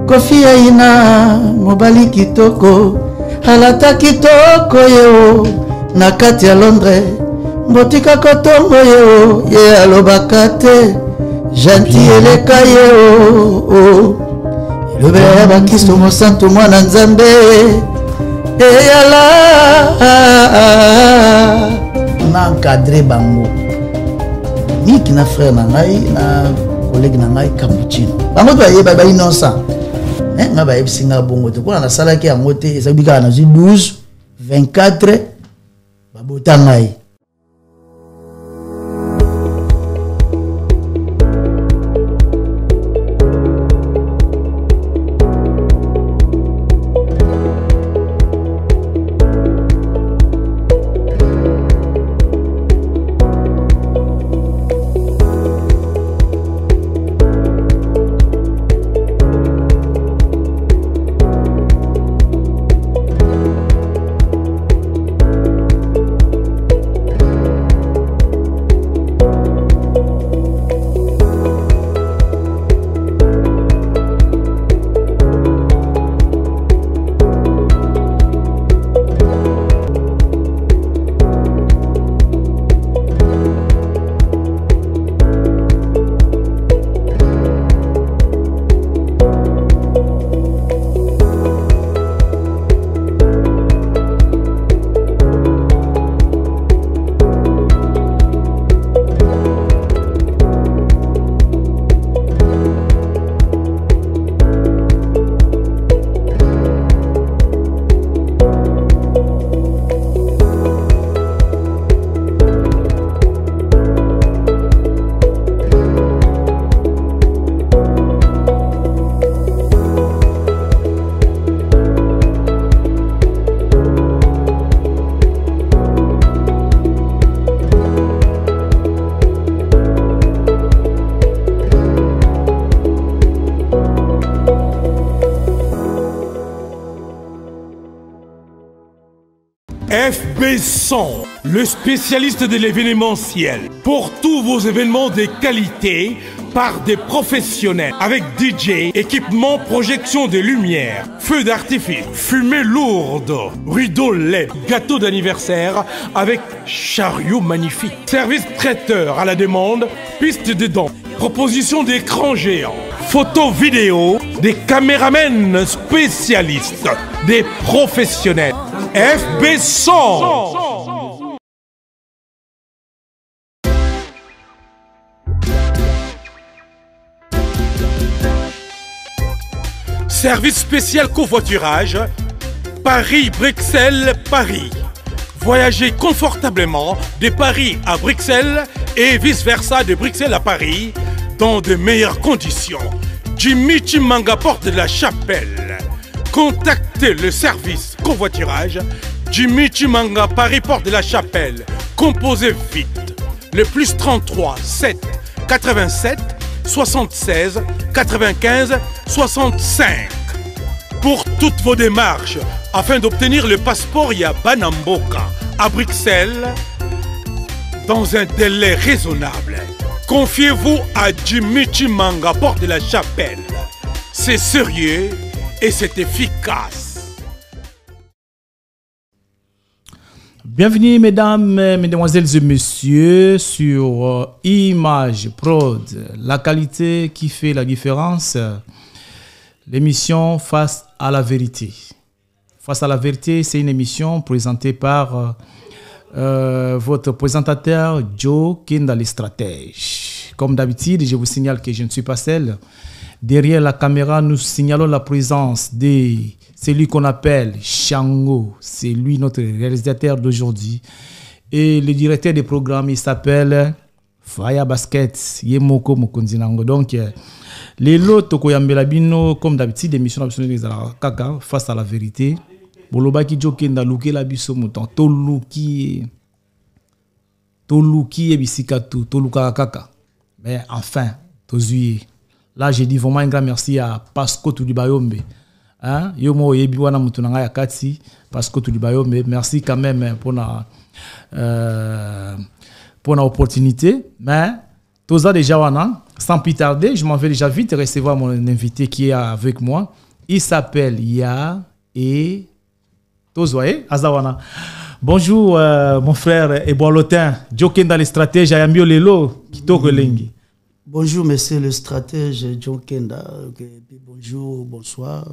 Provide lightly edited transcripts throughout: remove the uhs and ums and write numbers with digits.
Kofi Aina mobali kitoko alata kitoko yeo na kati ya Londres mbotika kotongo yeo ye alobakate gentil eleka yeo lobera bakiso mosantu mwana nzambe eyala na encadré bango Miki na frère na ngai na collègue na ngai Cappuccino bango to ayeba ba innocent nga ba yebisinga bongo te kona na salaki yango te ezabika na 12 24 babota ngai. FB100, le spécialiste de l'événementiel. Pour tous vos événements de qualité, par des professionnels, avec DJ, équipement, projection de lumière, feux d'artifice, fumée lourde, rideaux LED, gâteau d'anniversaire avec chariot magnifique, service traiteur à la demande, piste de danse, proposition d'écran géant, photo vidéo, des caméramens spécialistes, des professionnels. FB100. Service spécial covoiturage, Paris-Bruxelles-Paris. Voyagez confortablement de Paris à Bruxelles et vice-versa de Bruxelles à Paris dans de meilleures conditions. Jimmy Chimanga, porte de la Chapelle. Contactez le service covoiturage Jimmy Chimanga, Paris, porte de la Chapelle. Composez vite. Le plus 33 7 87 76 95 65. Pour toutes vos démarches, afin d'obtenir le passeport Yabanamboka à Bruxelles, dans un délai raisonnable, confiez-vous à Jimmy Chimanga, porte de la Chapelle. C'est sérieux et c'est efficace. Bienvenue mesdames, mesdemoiselles et messieurs sur Image Prod, la qualité qui fait la différence. L'émission Face à la vérité. Face à la vérité, c'est une émission présentée par votre présentateur Joe Kenda, les stratèges. Comme d'habitude, je vous signale que je ne suis pas seul. Derrière la caméra, nous signalons la présence de celui qu'on appelle Shango. C'est lui notre réalisateur d'aujourd'hui. Et le directeur des programmes, il s'appelle Faya Basket. Yemoko Mokonzinango. Donc, les lots Tokoyambelabino, comme d'habitude, l'émission Kaka, Face à la vérité. Bolobaki Jokenda, Luke Labiso Mouton, Toluki et Bisikatu, Toluka Kaka. Mais enfin, Tozuye. Là, j'ai dit vraiment un grand merci à Pasco Toulibayombe. Hein? Yomo Yebiwana Moutunanga Yakati, Pasco Toulibayombe. Merci quand même pour l'opportunité. Mais, Toza déjà wana, sans plus tarder, je m'en vais déjà vite recevoir mon invité qui est avec moi. Il s'appelle Ya et Tozoye Azawana. Bonjour mon frère Eboalotin, Jokenda le stratège Ayambio Lelo, Kitoko Lengi. Bonjour monsieur le stratège Jokenda, bonjour, bonsoir.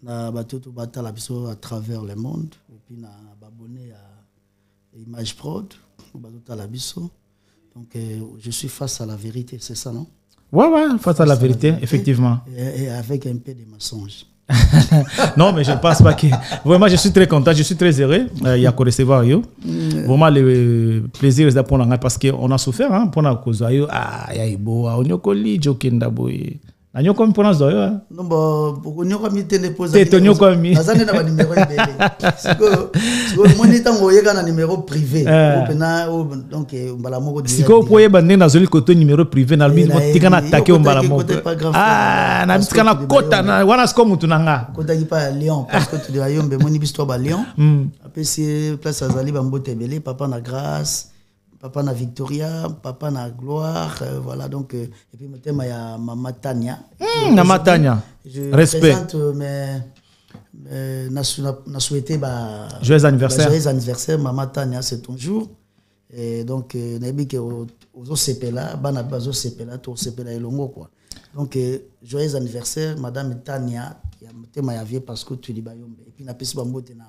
Na batoto batala biso à travers le monde et puis na abonné à Image Prod batoto la biso. Donc je suis face à la vérité, c'est ça non? Ouais, face à la vérité, effectivement. Et avec un peu de mensonges. Non, mais je ne pense pas que... Vraiment, je suis très content, je suis très heureux. Il y a qu'à recevoir. Vraiment, le plaisir est pour nous parce qu'on a souffert. Hein, pour nous cause. Ah, il y a beau, on y a collé, Jokenda boy. On a comme pour nous. Non, bon, pour nous comme il te pose. C'est on y a comme il. Azane na numéro belé. C'est que mon état on y a un numéro privé. Donc mbalamoko. Si ko poye bande na zoli koto numéro privé na lui motikana attaquer mbalamoko. Ah, na bitikana kota na wana sko mutu nanga. Kota ki pa Lyon parce que tu dois yombe moni bisto ba Lyon. Après c'est place azali bambote belé, papa na grâce. Papa na Victoria, papa na gloire, voilà donc et puis mon thème il y a Maman Tania. Maman Tania. Respect. Na souhaité joyeux anniversaire. Joyeux anniversaire Maman Tania, c'est ton jour. Et donc na bi que aux sepela, bana bazo sepela, to sepela elongo quoi. Donc joyeux anniversaire madame Tania, ya thème ya vie parce que tu dis ba yombe. Et puis na pesi ba mbote na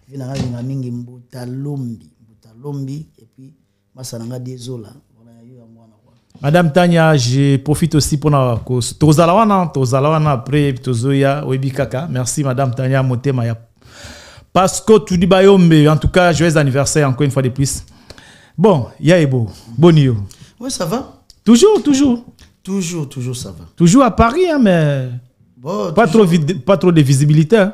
vina nga mingi mbuta lombi et puis Madame Tania, je profite aussi pour la cause. Tozalawana après Tozoya Webikaka. Merci Madame Tania Motemaya. Parce que tu dis Bayombe, en tout cas, joyeux anniversaire encore une fois de plus. Bon, Yaebo, Bonio. Oui, ça va. Toujours ça va. Toujours à Paris, hein, mais bon, pas trop de visibilité. Hein.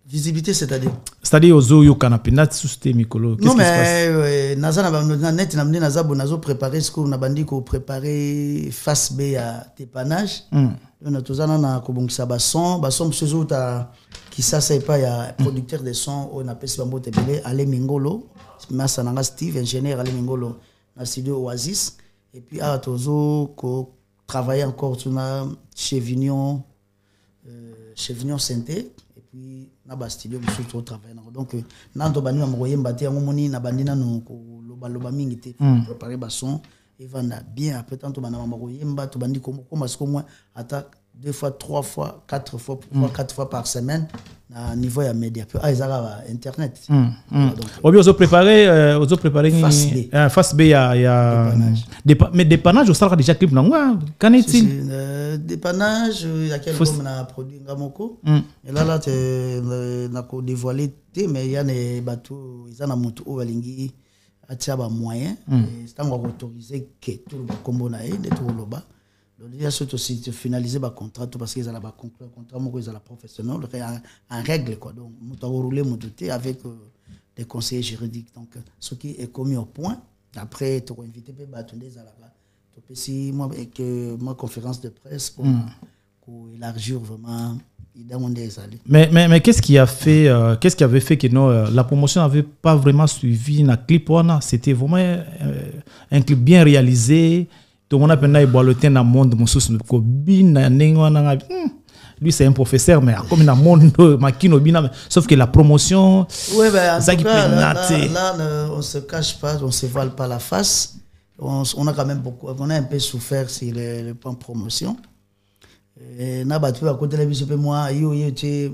Visibilité, c'est-à-dire? C'est-à-dire aux eaux, canapé, sous Mikolo. Non, mais net nazo préparé ce qu'on a bandit qu'on préparé face B à dépannage. On a tous na kobongisa bason msuzu ta qui ça c'est pas ya producteur de son on appelle ça Bambo Tebele Ale Mingolo, massa nanga Steve ingénieur Ale Mingolo na studio Oasis et puis à tozo ko travailler encore sur na chez Vignon Synthé. Puis na ba studio biso to travailler donc nando bani ma moyemba te ngomoni na bandina no ko loba mingi te préparer ba son et vanda bien après tant to bana ma moyemba to bandi ko parce que moi attaque 2 fois 3 fois 4 fois par semaine à niveau ya média puis ezala internet donc aux préparer face B ya mais dépannage au salaire déjà clip nangwa qu'en est-il dépannage il y a quel comme na produit ngamoko et là na ko dévoiler té mais il y a des bateaux ils en a mutu o balingi atia ba moyen c'est tant autoriser que tout le combo na et tout le bas. Donc il y a surtout aussi de finaliser le contrat parce qu'ils ont la conclure contrat moi ils ont la professionnel en règle quoi donc nous avons roulé mon doté avec des conseillers juridiques donc ce qui est commis au point après tu invité pe batunde za là tu peux si moi que ma conférence de presse pour élargir vraiment mais qu'est-ce qui avait fait que la promotion n'avait pas vraiment suivi na clip c'était vraiment un clip bien réalisé. Tout le monde a pensé que le temps dans le monde, lui c'est un professeur, mais comme dans le monde, sauf que la promotion, oui, ben, ça qui là, on se cache pas, on se voile pas la face. On a quand même on a un peu souffert sur le plan promotion. Na battu à côté de la vie, moi $10,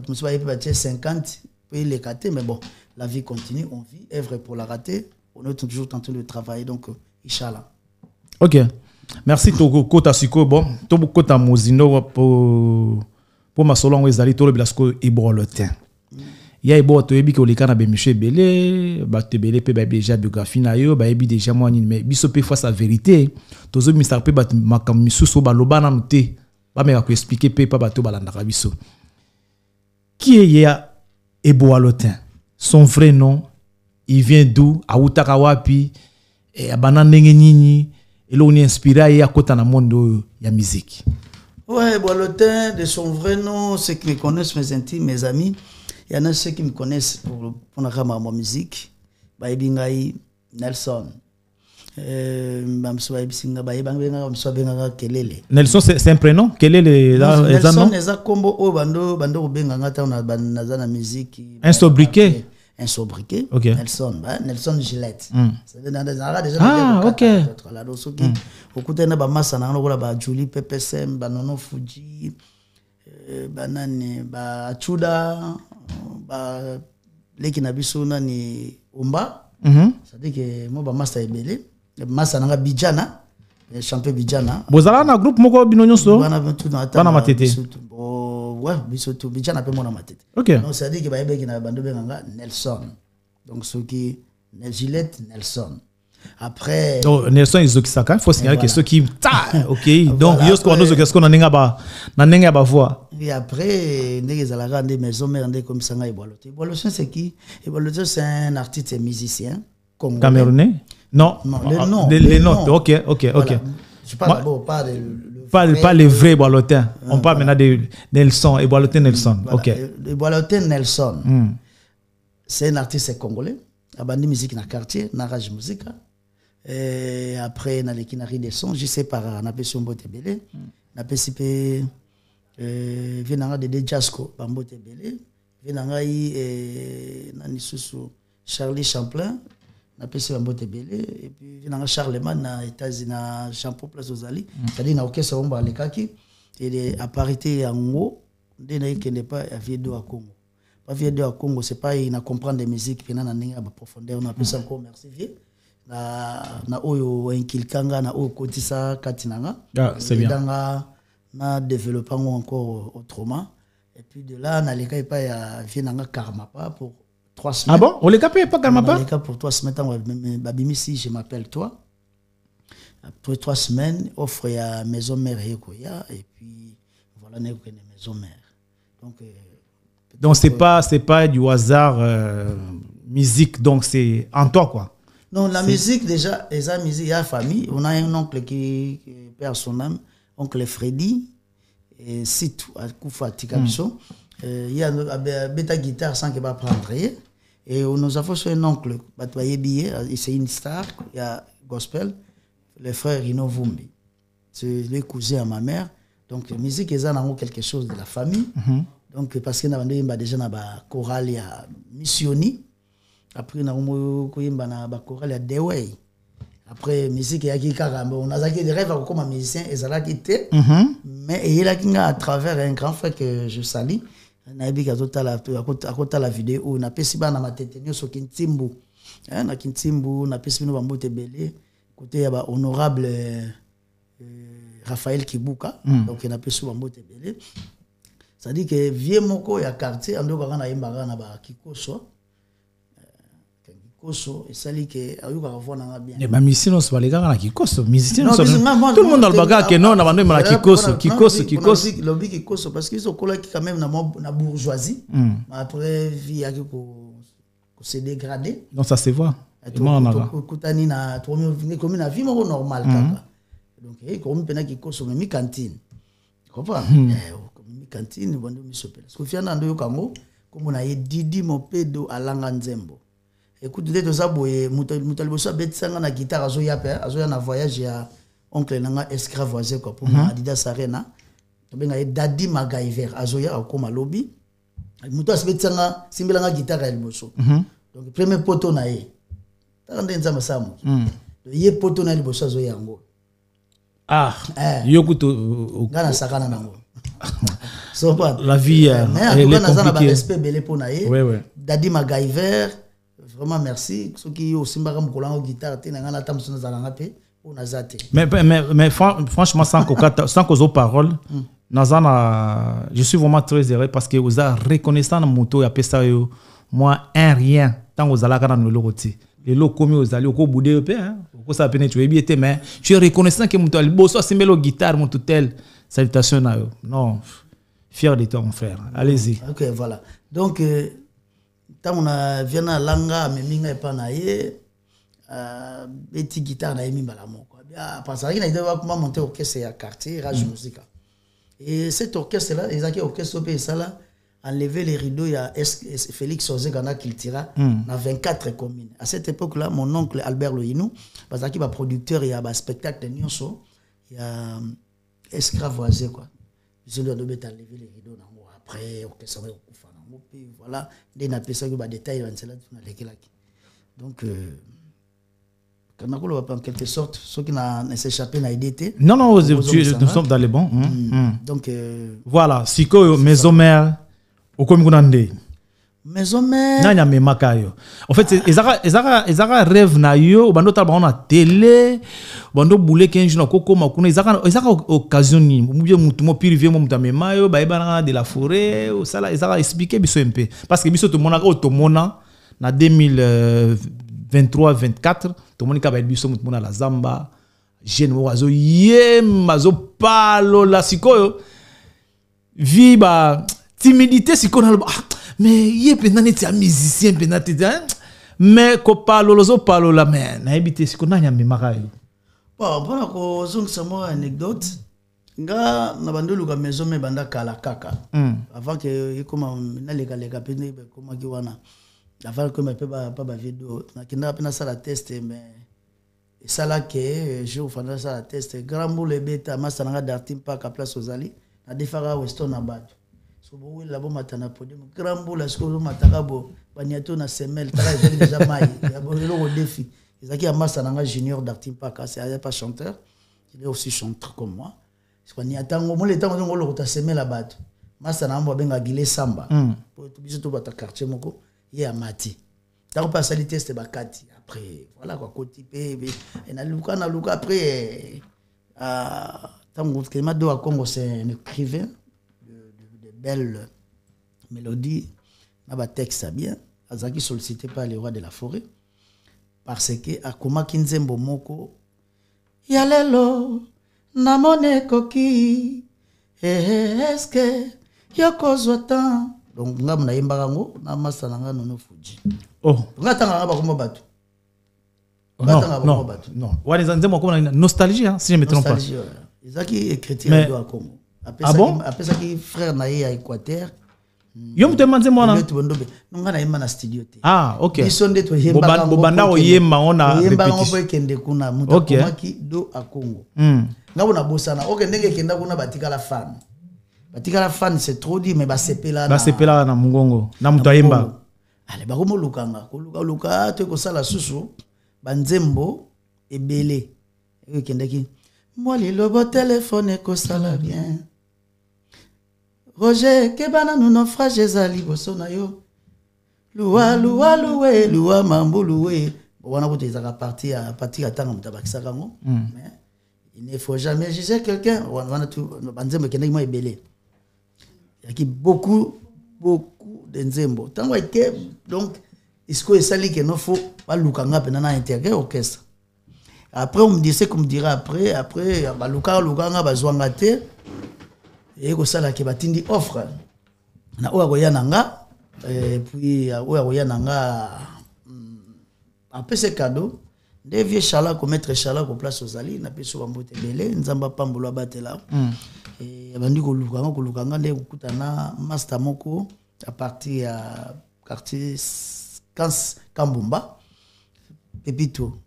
tu me suis 50, puis les cater, mais bon, la vie continue, on vit, œuvre pour la rater, on est toujours en train de travailler, donc. Inch'Allah. Ok. Merci Togo Kota Siko. Bon, Togo Kota Mozino pour ma solon ezali tolo bilasko Ebo le temps. Ya Ebo to ebi ko likana be Michel Belé, ba te Belé pe ba déjà biographie na yo, ba ebi déjà moi ni mais biso pe face à vérité. Tozo ministère pe ba makam misuso ba loba na muté. Ba me ko expliquer pe pa ba to balanda biso. Qui est ya Ebo le temps? Son vrai nom, il vient d'où? A Utakawapi. Et abana ndenge nini et là on est inspiré à côté dans le monde ya musique. Ouais, bon le temps de son vrai nom, ceux qui me connaissent, mes intimes, mes amis, il y en a ceux qui me connaissent pour la musique. Baibingai Nelson. Nelson, c'est un prénom? Quel est le Nelson, c'est un combo au bando na musique. Un sobriquet? Un sobriquet. Ok. Nelson Gillette. Ah, ok. Okutena ba masa na ngola ba Julie PPSM, ba Nono Fuji, ba nani ba Chuda, ba leki na biso nani Umba. C'est-à-dire que moi ba masa ebele, masa na Bijana, chanteur Bijana. Bozala na groupe moko binonyo so. Bana matete. Ouais, biso tout Bijana pe mona matete. OK. Donc c'est-à-dire que ba ebeki na bando benga Nelson. Donc ce qui Gillette Nelson. Après Nelson Izokisaka, il faut signaler que ceux qui OK, donc yo ce qu'on a nenga ba voix. Et après ndenge zalaka des maisons mère ndé comme sanga Ebolote. Ebolote c'est qui? Ebolote c'est un artiste et musicien congolais. Camerounais? Non, les noms. OK. Voilà. Je parle d'abord pas les vrais Ebolotains. On parle maintenant de Nelson, Ebolote Nelson. OK. Ebolote Nelson. C'est un artiste congolais. Abandi musique na quartier, na rage musique. Et après na lekinari des sons, je sais par na peso mbote belé, na pesipe venanga de Jasco bambote belé, venanga na nisusu Charlie Champlain, na pesi bambote belé et puis venanga Charlemagne na États-Unis na Jean-Paul Place Ozali, c'est-à-dire na orchestre bomba lekaki et à parité yango de na ikende pas à Viedo à Congo. Pas Viedo à Congo, c'est pas il na comprendre des musiques puis na ninga ba profondeur, on appelle ça encore merci vieux. Na oyo enkilkanga na oyo kotisa katinanga. Ah, c'est bien. Na développant encore autrement et puis de là na leka pas ya vienanga Karmapa pour 3 semaines. Ah bon, on les capé pas Karmapa? Leka pour 3 semaines babimi si je m'appelle toi. Après 3 semaines offre ya maison mère Ekoya et puis voilà n'est que maison mère. Donc c'est pas du hasard musique, donc c'est en toi quoi. Non, la musique déjà, les musique, il y a famille. On a un oncle qui perd son âme, oncle Freddy, et c'est tout, à Koufa Tikabiso. Il y a un bêta guitare sans qu'il va prendre. Et nous avons un oncle, c'est une star, il y a gospel, le frère Rino Vumbi. C'est le cousin à ma mère. Donc la musique, ils ont quelque chose de la famille. Donc parce qu'il y a déjà un choral, il y a Missioni. Après na koyemba na ba chorale ya Dewey. Après musique ya Kikaramba, on a des rêves comme musicien et ça l'a quitté. Mais il a kinga à travers un grand frère que je salue. Na bi kazota la vidéo on a pesi ba na matete nyoso kintimbu. Na kintimbu na pesi no bambote belé côté ya ba honorable Raphaël Kibuka. Donc il a pesi bambote belé. Ça dit que vieux moko ya quartier ando ba na yemba na ba Kikoso. Koso et ça dit que ayuka kavona bien. Mais musicien on se va les gars na Kikoso, musicien tout le monde dans le bagarre que non na bande na Kikoso. Lobby Kikoso parce qu'ils sont collés quand même na bourgeoisie. Mais après vie a ko se dégrader. Donc ça se voit. Kutani na comme na vie normal kaka. Donc comme pena Kikoso mais mi cantine. Tu comprends? Mi cantine bande mi sopela. Sofiana ndo yokango comme na ye Didi Mopedo alanga Nzembo. Écoute, dès que ça, Moutalibosa betsanga na guitare azoya na voyage ya oncle nanga escravoisé quoi pour Adidas Arena. Benga Daddy MacGyver azoya akoma lobby. Moutas betsanga simbelanga guitare ya liboso. Donc premier poto na ye. Tande nzama samu. Ye poto na liboso azoya ngo. Ah, yokuto ngana sakana nango. So la vie elle est compliquée. Respect belé pour na ye. Ouais. Daddy MacGyver vraiment merci ceux qui aussi mbaka mkolango guitare te ngana tamso na zalanga pe on azate mais franchement sans qu'aux paroles nazana je suis vraiment très heureux parce que vous a reconnaissant moto ya pesa yo moi un rien tant aux alaka na loroti les lo komi aux ali ko boudé pe hein ko ça peine tu bien mais tu es reconnaissant que moto ali bosso simbelo guitare mon tel salutation na yo non fier de toi mon frère allez-y. OK voilà donc tant on a viena langa meminga epa na ye beti guitare na yemi balamo quoi bien parce qu'il a doit monter orchestre à quartier rage musique et cet orchestre là les aki orchestre pe ça là enlever les rideaux, il y a Félix Ozegana qui le tira dans 24 communes. À cette époque-là, mon oncle Albert Loyinou, parce qu'il est producteur, il y a un spectacle de Nyonso, il y a escravoisé quoi. Je dois enlever les rideaux après, ça va voilà, des napesa que détails donc en quelque sorte ceux qui n'ont s'échappé n'a été non nous sommes dans les bons donc voilà siko maison mère au comme kunande maison mère nanya me makayo en fait ezaka rêve na yo bando talba na télé bando boule 15 jours koko makuna ezaka occasion ni mutu mo privé mo mutame mayo ba ebana de la forêt ou ça là ezaka expliquer biso un peu parce que biso to mona na 2023 24 to monika ba biso mutu mona la zamba jeune mo wazo mazo palo la sikoyo viba timidité sikoyo mais il est un musicien mais ko palo lozo palo la mais na ebité sikoyo na nyame makayo bon pour ko zongisa mo anecdote nga na bandolu ka maison me banda kala kaka avant que ikoma na lega pene koma ki wana avant que me pas ba vidéo na kinda pena sala test mais ça là que je fanda sala test grand boule beta masana d'artim pas ka place ozali na defara weston na bato so bo la bo matana podium grand boule est-ce que bo mataka bo baniato na semelle tala déjà mai ya bo le défi Izaki Amasananga junior d'Artim Paka, c'est pas chanteur, il est aussi chanteur comme moi. C'est qu'on y attend au moins le temps où on a semé la batte. Masananga benga gile samba. Pour tout biso to bata quartier moko, il y a mati. Tant pas sali test bakati après voilà quoi côté et na luka après tant que Mado à Congo c'est un écrivain de belles mélodies, na texte ça bien, azaki sollicité par les rois de la forêt. Parce que akoma kinzembo moko yalelo namone koki est-ce que yokozwa tan donc ngam na yemba ngo na masana nga nono fuji oh ngatanga ba komba batu non wani nzembo ko na nostalgie hein, si je me trompe pas ezaki écriture do Congo après ça qui frère na ya Équateur yo mtemanze mwana nonga na yemba na studio te ok bisonde to yemba bobanda oyemba ona répétition kende kuna muta komaki do a Congo ngabo na bosana ndenge kenda kuna batika la fan c'est trop dit mais basepela na mungongo na muta yemba ale ba komo lukanga luka to ko sala susu banzembo ebele kendeki moi le lobo téléphone ko sala bien Roger Kebana nous naufrage ezali boso na yo luwa mambu luwe wana bote ezaka partie à tanga mutabakisa kango mais il ne faut jamais juger quelqu'un wana tu banzembo kendeki mo ebele yaki beaucoup d'enzembo tango ete donc isko esali que no faut pas lukanga pena na intégrer orchestre après on me dit comme dira après ba lukanga bazwanga te et ko sala ke batindi offre na oya koyananga et puis oya koyananga après ce cadeau des vieux chala ko mettre chala ko place aux ali na peso bambote belé nzamba pambolo batela et bandi ko lukanga nde kutana master moko à partir à quartier Kambumba Pepito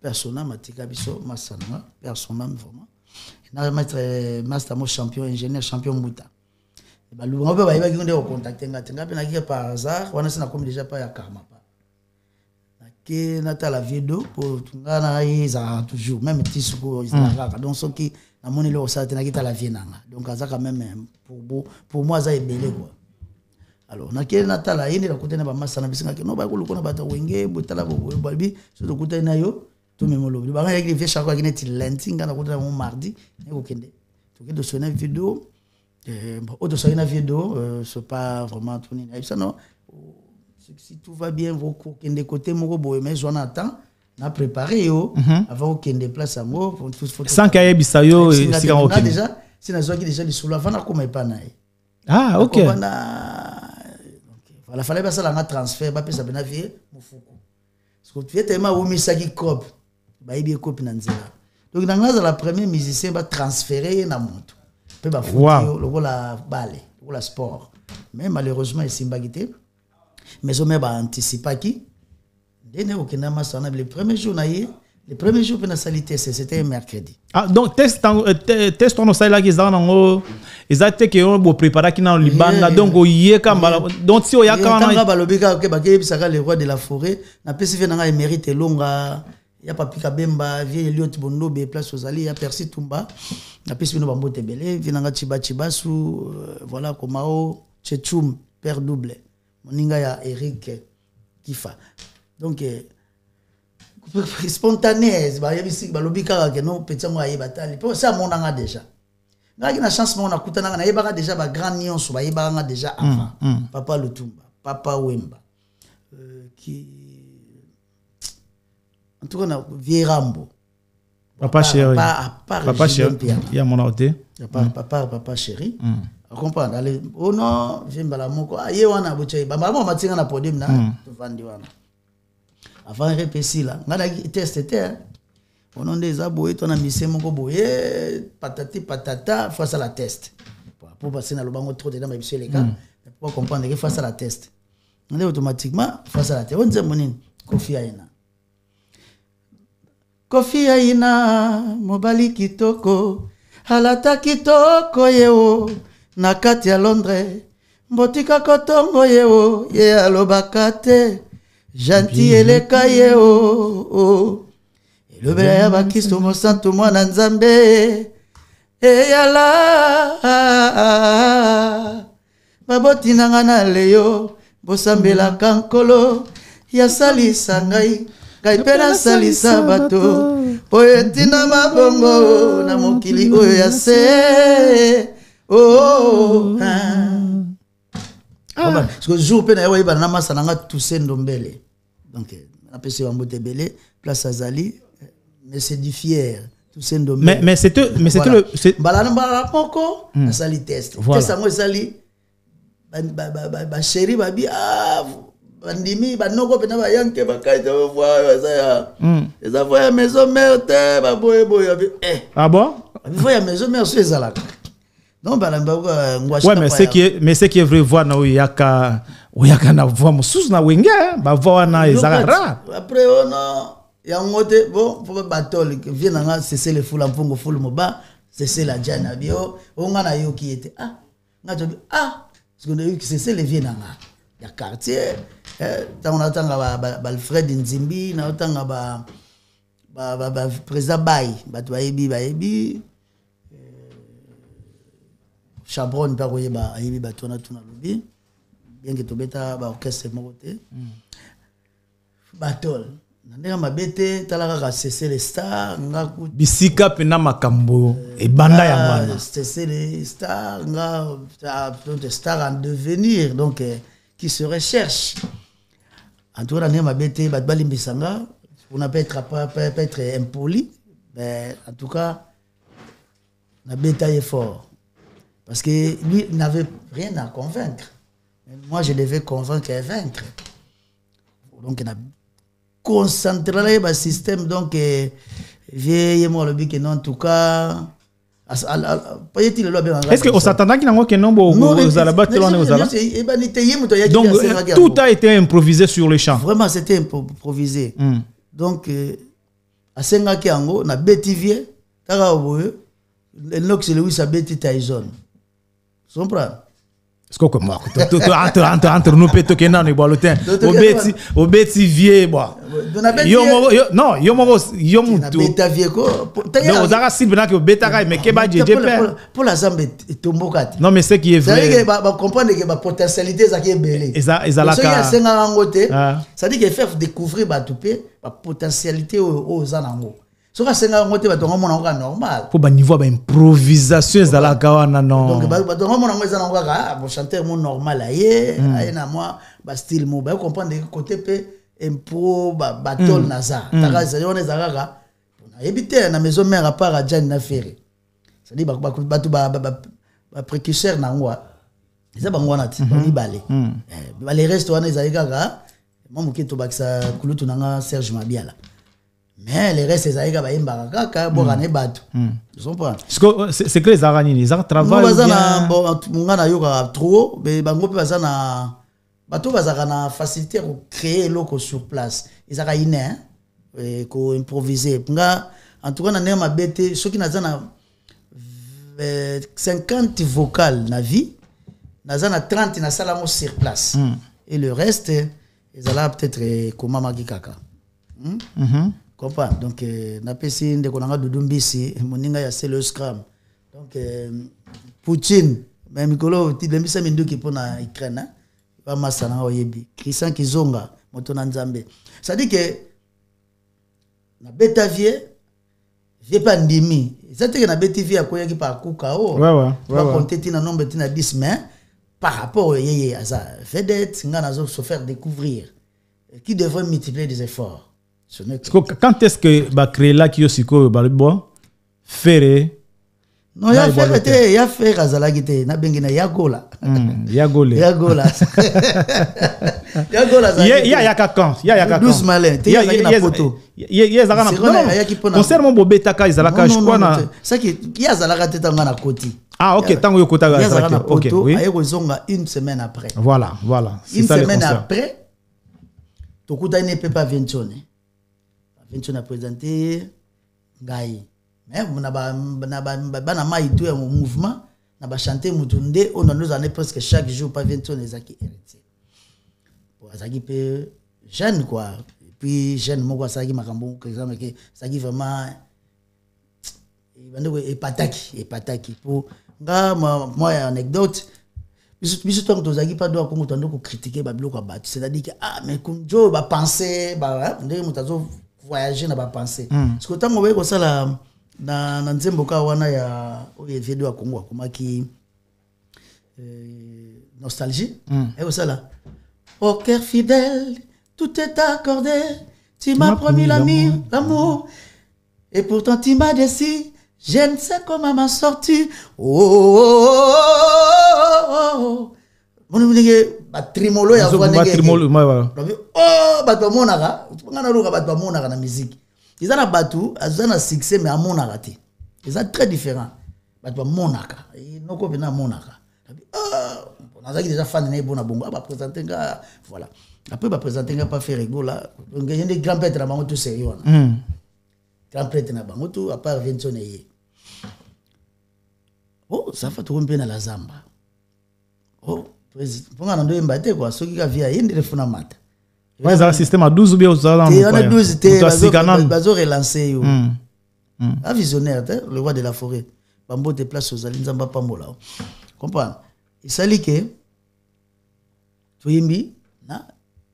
persona matika biso masana persona vraiment na master mo champion ingénieur champion muta ba lunga ba ba ki nde contacter ngatenga pe na ki par hasard wana sina comme déjà pas ya karma pa na ke na ta la vidéo pour ngana iza toujours même tisuko iza donc ce qui na moni le ça na ki ta la vie nanga donc ça quand même pour moi ça est belé quoi. Alors na ke na ta la yini la kutena ba masana bisinga ke no ba ko na bata wenge butala bo balbi so to kutena yo tout même le ba ngaki vie chaque fois qui net lundi ngana ko mon mardi ko kende to ke do so na vidéo auto so na vidéo c'est pas vraiment tout ni ça non si tout va bien vous kende côté moko boye mais on attend na préparer yo avant kende place ngo pour tout photo sans kaye bisayo si quand OK déjà si na zo ki déjà sur la vana comme pas na OK voilà fallait pas ça la transfert pas pesa bena vie mufuko parce que tu es tellement au misaki cop ba ibi copie na nzela donc dans la premier musicien va transférer na monto pe ba foot lokola ballet lokola sport mais malheureusement esimbaki te maison mère ba anticipaki dene okenda masana le premier jour na ye le premier jour pena salité c'était un mercredi. Ah donc test on ça là qui ça nango exacte que on bo préparer qui dans libanga donc oyé kamba donc si oya kana ba lobika ke ba ke bisaka le roi de la forêt na pesi fe nanga mérite longa ya papi kabemba vie Eliot Bondobe place aux alliés ya Percy Tumba na pesi bino bambote belé vinanga chibasu voilà komao Chechum père double moninga ya Eric Kifa donc spontané ba yebisi ba lobika ke no petit mo ayeba tali po ça monanga déjà ngaki na chance mo na kutana na yeba déjà ba grand nyonso ba yeba déjà avant papa Lutumba papa Wemba qui en tout cas na Vierambo papa chéri papa chéri ya mon auté papa chéri comprendre allez oh non Vemba la moko aye wana bochai ba mama matinga na podium na to vandi wana avant répéter là ngana test était on a des aboyés on a mis ces moko boyé patati patata face à la test pour passer dans le banc trop dedans mais les gars pour comprendre que face à la test on est automatiquement face à la test on dit monine Kofi Aina mobali kitoko alata kitoko yeo na kati ya Londres mbotika kotongo yeo ye alobakate Gentil eleka yeo elobela ya bakisto mosantu mwana nzambe eyala baboti nanga na leyo bosambela kankolo ya salisa ngai ngai pe nasalisa bato po etina mabongo na mokili oyo ya se parce que jour pe na yo yeba na masa nanga Toussaint Ndombele donc na pesi wa mbote belé place Azali mais c'est du fier Toussaint Ndombele mais c'était le balana poko na sali test test ngo sali ba chéri babi bandimi banoko pena ba yanke bakaita voir ça ya voya maison mère te ba boye ah bon voya maison mère sur ezala. Non, ouais, mais ce qui est vrai, voir na oyaka na voix mususu na wenge ba voix na ezara après on ya ngote bon faut batol que vient na cesser le foule mpongo foule moba cesser la jana bio onga na yo qui était ngato parce qu'on a eu que cesser le vient na ya quartier on attend ba Alfred Nzimbi na attend ba président Bay bato bayebi Chabron pas koye ba ayebi bato na tuna lobi bien que tobeta ba orchestre mokote batol ndenge mabete talaka ka cesser les stars ngaku bisika pena makambo e banda ya mwana cesser les stars des stars en devenir donc qui se recherche en tout cas ndenge mabete bat balimbisanga on peut être impoli mais en tout cas na beta est fort. Parce que lui n'avait rien à convaincre. Moi, je devais convaincre et vaincre. Donc, il a concentré le système. Donc, vieillement, le but que non, en tout cas. Est-ce que on s'attendait qu'il y ait un nombre de donc, tout a été improvisé sur le champ. Vraiment, c'était improvisé. Donc, à Sengakiango, on a bétivier, le Louis a béti Tyson. Tu comprends? Est-ce que moi, entre nous, peut-être qu'il y a un balotin. Au bêtis vieux, moi. Non, yo bêta vieux quoi. Non, on a ciblé que bêta mais que ba djé pour la zambe tombokat. Non, mais c'est qui est vrai. Ça veut dire comprendre que la potentialité ça qui est belle. Et ça la ka. Ça dit que faire découvrir ba topé la potentialité aux anango. Normal. Pour niveau d'improvisation dans la gawana non. Donc chanteur normal na moi style mo ba comprendre côté pe impro battle naza. Takaza yone zagaka. On a évité na maison mère à part à Jan na Ferré. Ça dit ba précurseur na ngwa. Ça ba ngwana ti ni balé. Les restes wana ezalika moi mokito bakisa kulutu nanga Serge Mabiala. mais les restes ezalika bayembaka kaka bokana bato c'est que les aranini ils travaillent bazana bon ngana yoka trop mais bango pe bazana bato bazaka na facilité pour créer loko sur place ezaka ine ko improviser nga en tout cas na nema bete ceux qui nazana 50 vocales na vie nazana 30 na salamo sur place et le reste ezala peut-être komama kikaka comprends donc na pesi ndeko nanga dudumbisi moninga ya c'est le scrum donc Poutine même mikolo tidembisa minduki pona Ukraine va masana oyebi Christian Kizonga moto na Nzambe ça dit que na beta vie pas ndimi ça dit que na beta vie akoya ki pa kuka ouais va compter tina nombre tina 10 mais par rapport yeye asa vedette ngana zo se faire découvrir qui devrait multiplier des efforts. Quand est-ce que va créer là qui osiko balbo faire non ya faire azalagite na bengi na yagola yagola ya kakan 12 malin te ya na photo ya zaka na concert mon bobeta ka izalaka je crois na ça qui ya zalaka te tanga na koti ok tango yokota ga ok oui ayo zonga une semaine après voilà une semaine après tokuta ne peut pas Vincone a présenté Gaï. Mais na ba mai tout un mouvement na ba chanter mutunde on nous en est presque chaque jour pas Vincone ezaki héritier. Pour azaki pe jeune quoi. Et puis jeune moko azaki makambo par exemple que azaki vraiment epataki pour nga moi anecdote biso tant que tozaki pas doit Congo tando ko critiquer ba biloko ba c'est-à-dire que mais kunjo ba penser ba ndenge mutazo voyager na ba penser parce que tant que ça la na nzembo ka wana ya video ya Congo akomaki nostalgie et ça là au cœur fidèle tout est accordé tu m'as promis l'amour et pourtant tu m'as déçu je ne sais comment m'en sortir mon nige ba trimolo ya voix nege bato monaka ngana loka bato monaka na musique ils ana bato azana succès mais amonaka te ils très différent bato monaka noko bena monaka on a déjà fan ne bona bongo ba présenter nga voilà après ba présenter nga pas faire rigola donc il y a des grands prêtres na bango tout sérieux grand prêtre na bango tout à part Vincone ye ça fait tout na la zamba ponga na ndo mbate quoi soki ka via yende le funa mata ouais ça système à 12 ou bien ça on a 12 te bazo relancer yo un visionnaire le roi de la forêt bambo te place aux alinzamba pambola comprendre il sali que toyimbi na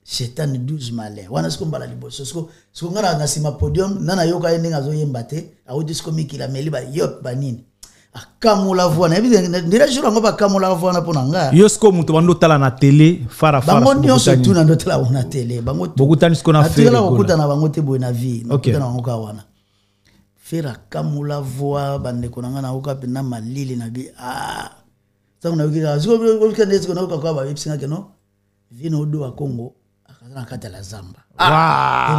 Shetan 12 malin wana siko mbala liboso siko ngana na sima podium nana yoka yende ngazo yembate a udisco mikila meliba yop banini akamula voix na ndira jura ngo bakamula voix na ponanga yosko muto bando tala na télé fara bango nyonso tu na ndo tala na télé bango bokutani siko na faire la okutana bango te boy na vie okutana ngo ka wana fera kamula voix bande konanga na oka pena malili na bi tango na ukira ziko kende ziko na oka kwa ba ipsinga keno vino odo wa Congo akazana kata la zamba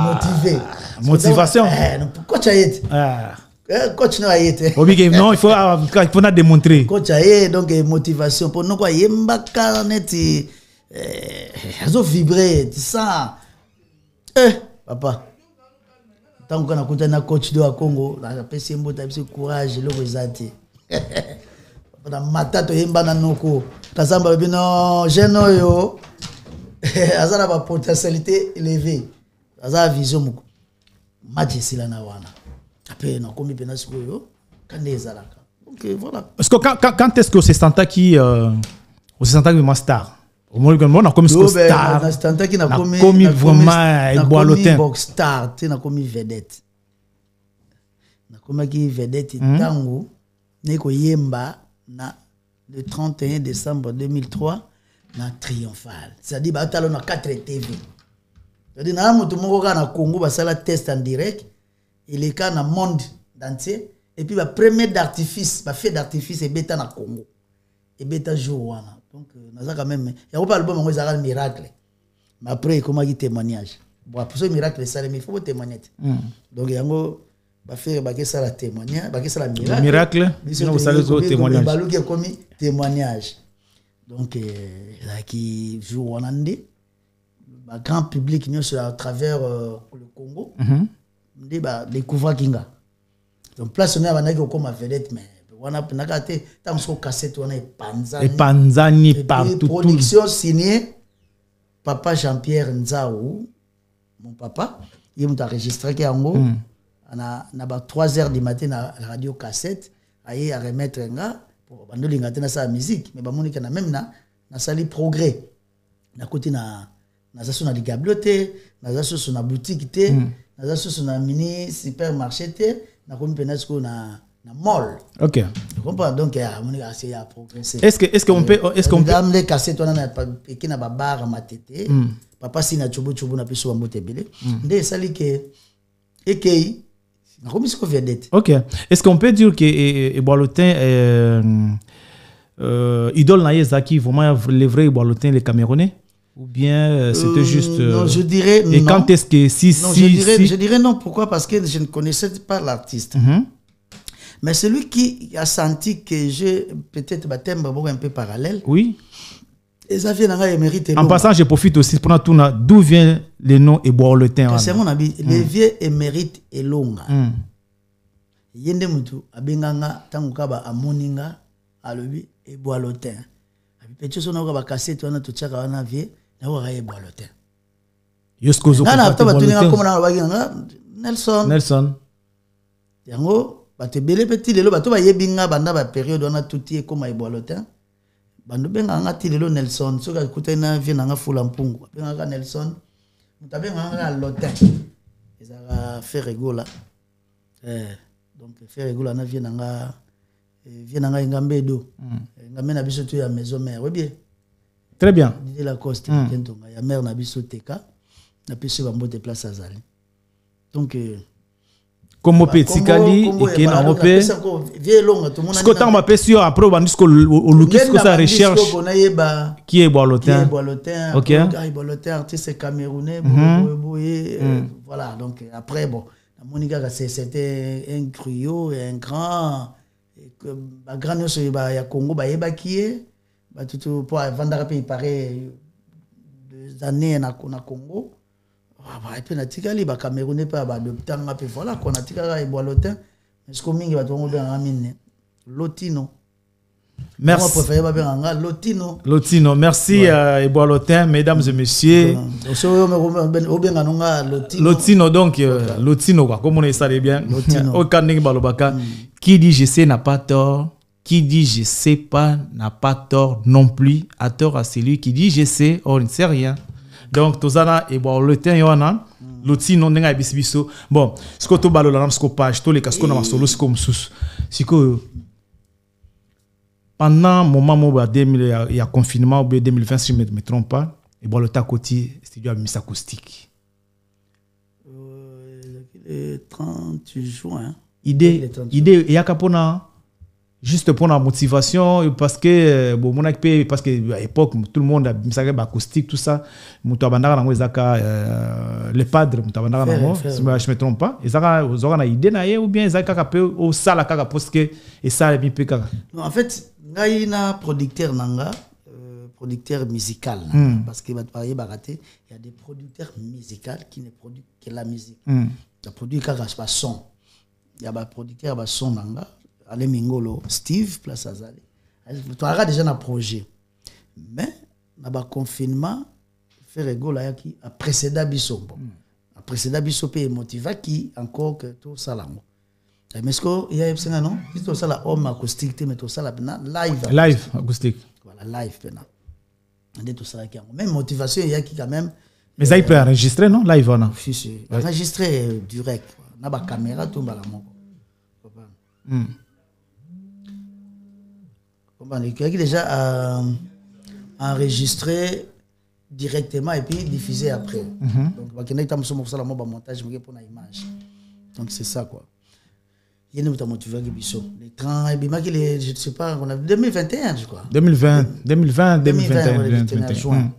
motivé motivation coach ayete coach no ayete non il faut na démontrer coach ayé donc motivation pour nous quoi yemba kaneti azo vibrer ça papa tant qu'on a côté na coach de Congo la pesi mbota pesi courage le rezati na matato yemba na noko kazamba bino jeune yo azana ba potentialité élevée azana vision moko match sila na wana après na komi pena sikoyo kandezalaka donc voilà parce que quand est-ce que c'est Santa qui au Santa qui master au moins on a comme star na Santa qui na komi vraiment boalotin box star te na komi vedette na komi ki vedette tango neko yemba na le 31 décembre 2003 na triomphal c'est-à-dire ba talo na 4 TV c'est-à-dire na moto moko kana Congo ba sala test en direct et les cas dans le monde entier et puis la première d'artifice ba fait d'artifice et bêta na Congo et bêta jour wana donc na ça quand même il y a pas album ngo ezala miracle mais après comment qui témoignage bon pour ce miracle ça il faut témoigner donc yango ba faire ba que ça la témoignage ba que ça la miracle sinon vous allez au témoignage balu qui comme témoignage donc là qui joue en andé ba grand public nous à travers le Congo ndé ba découvrir kinga donc place on a banaki comme vedette mais on a nakate tant so cassette on a panzani partout production signée papa Jean-Pierre Nzaou mon papa il m'a enregistré qui yango na 3h du matin na radio cassette aye à remettre nga pour bandoli ngate sa musique mais ba monika na même na sali progrès na côté na zaso na bibliothèque na zaso na boutique té na zaso na mini supermarché té na comme penesco na mall. OK. Tu comprends donc monika c'est a progresser. Est-ce qu'on peut dans les cassettes on a qui na ba bar matete papa sina chubu na piso mbote belé ndé sali ke ekei na comme ce qu'on vient d'être. OK. Est-ce qu'on peut dire que Boalotin idole na Yezaki vraiment les vrais Boalotin les Camerounais ou bien c'était juste non, je dirais et non. Quand est-ce que je dirais non, pourquoi? Parce que je ne connaissais pas l'artiste. Mais celui qui a senti que j'ai peut-être baptême un peu parallèle. Oui. Et ça vient d'avoir émérite. En passant, je profite aussi pour tout d'où vient le nom Boalotin. C'est mon avis. Les vieux émérite et longa. Yende mutu abenganga tangu kaba amoninga alobi e Boalotin. Abi petit so na ka ba cassette wana to chaka wana vie na wa e Boalotin. Yosko zo na to batuninga comme na baganga Nelson. Yango bate bele petit lelo bato ba yebinga banda ba période wana tuti comme e Boalotin. Bando benga ngati lelo Nelson so ka kutena vie na fula mpungu. Benga Nelson mutabenga nga Lotin. Ezaka fait rigola. Donc faire rigola na vie nanga ngambedo ngambe na biso to ya maison mère oui bien très bien de la coste kentonga ya mère na biso teka na biso ba mbote place azali donc comme petikali et que na opé vie longa tout monde ce que tant ma pesio après bandisco au lukis ko sa recherche qui est Boalotin OK Boalotin artiste camerounais voilà donc après bon Monica c'était un griot et un grand que ba grand no ya Congo ba yeba kié ba tout pour vendre pays paraît 2 années na Congo ba et puis na tikali ba Camerounais pas ba adopter nga pe voilà qu'on a tikala e Boalotin est-ce que mingi ba tongo ben amine Lotino. Merci. Lotino, merci Boalotin, mesdames et messieurs. Lotino donc Lotino quoi, comme on sait bien. Au Kanding Balobaka, qui dit je sais n'a pas tort, qui dit je sais pas n'a pas tort non plus, à tort à celui qui dit je sais, on ne sait rien. Donc Tozana et Boalotin Yohana, Lotino n'enga bisbiso. Bon, ce que tu balola ce que page, tous les casques na solo ce comme sous. Si que pendant le moment où il y a confinement, 2020, si je ne me trompe pas, et bon, le côté studio à Miss Acoustique. Le 30 juin. Idée, il y a juste pour la motivation, parce que, bon, parce que à l'époque, tout le monde a mis acoustique, tout ça. Les padres, si je ne me trompe pas, ils ont une idée, ou bien ils ont au salle, parce que ça est bien. En fait, il y a un producteur musical. Parce que il y a des producteurs musicaux qui ne produisent que la musique. Il y a produit un son. Il y a des producteurs de son. Ale Mingolo, Steve, Place Azali. Tu as déjà un projet. Mais, dans le confinement, faire rigolo qui a précédé Bissot. A précédé Bissot et motivé qui encore que tout ça là. Mais est-ce qu'il y a un non? Si tu as la homme acoustique, mais tu as la live. Live acoustique. Voilà, live. Tout ça qui a même motivation, il y a qui quand même. Mais ça, il peut enregistrer, non? Live, non? Si. Enregistrer direct. On a la caméra, tout le monde. Il a déjà enregistré directement et puis diffusé après. Donc, il y a un montage pour l'image. Donc, c'est ça quoi. Il y a une motivation qui est les trains, je ne sais pas, on a 2021, je crois. 2020 à juin.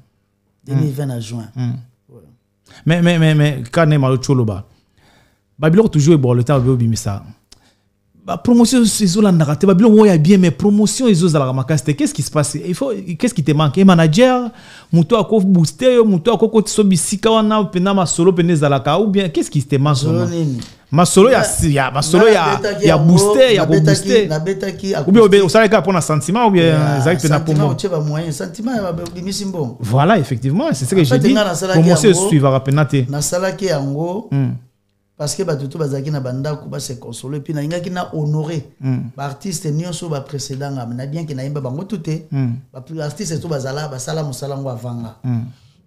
2020 à juin. Mais quand on est malo choloba, Babylon toujours bon le temps de ça. Promotion ils ont la narrative Babylon ouais bien mais promotion ils ont la ramacaste. Qu'est-ce qui se passe? Qu'est-ce qui te manque? Un manager, muto ako booster, muto ako kotiso bisika wana pena masolo penezalaka ou bien qu'est-ce qui te manque? Masolo ya booster, ya booster. Ou bien au salaire pour un sentiment ou bien ça peut na pour moi. Sentiment bimisimbo. Voilà effectivement, c'est ce que j'ai dit. Promotion suivra penate. Na salaki yango. Parce que tout bazaki na banda ko ba se consoler puis na ingaki na honorer ba artiste nyonso ba précédent na bien que na imba bango touté ba plus artiste tout bazala ba sala musala ngo avanga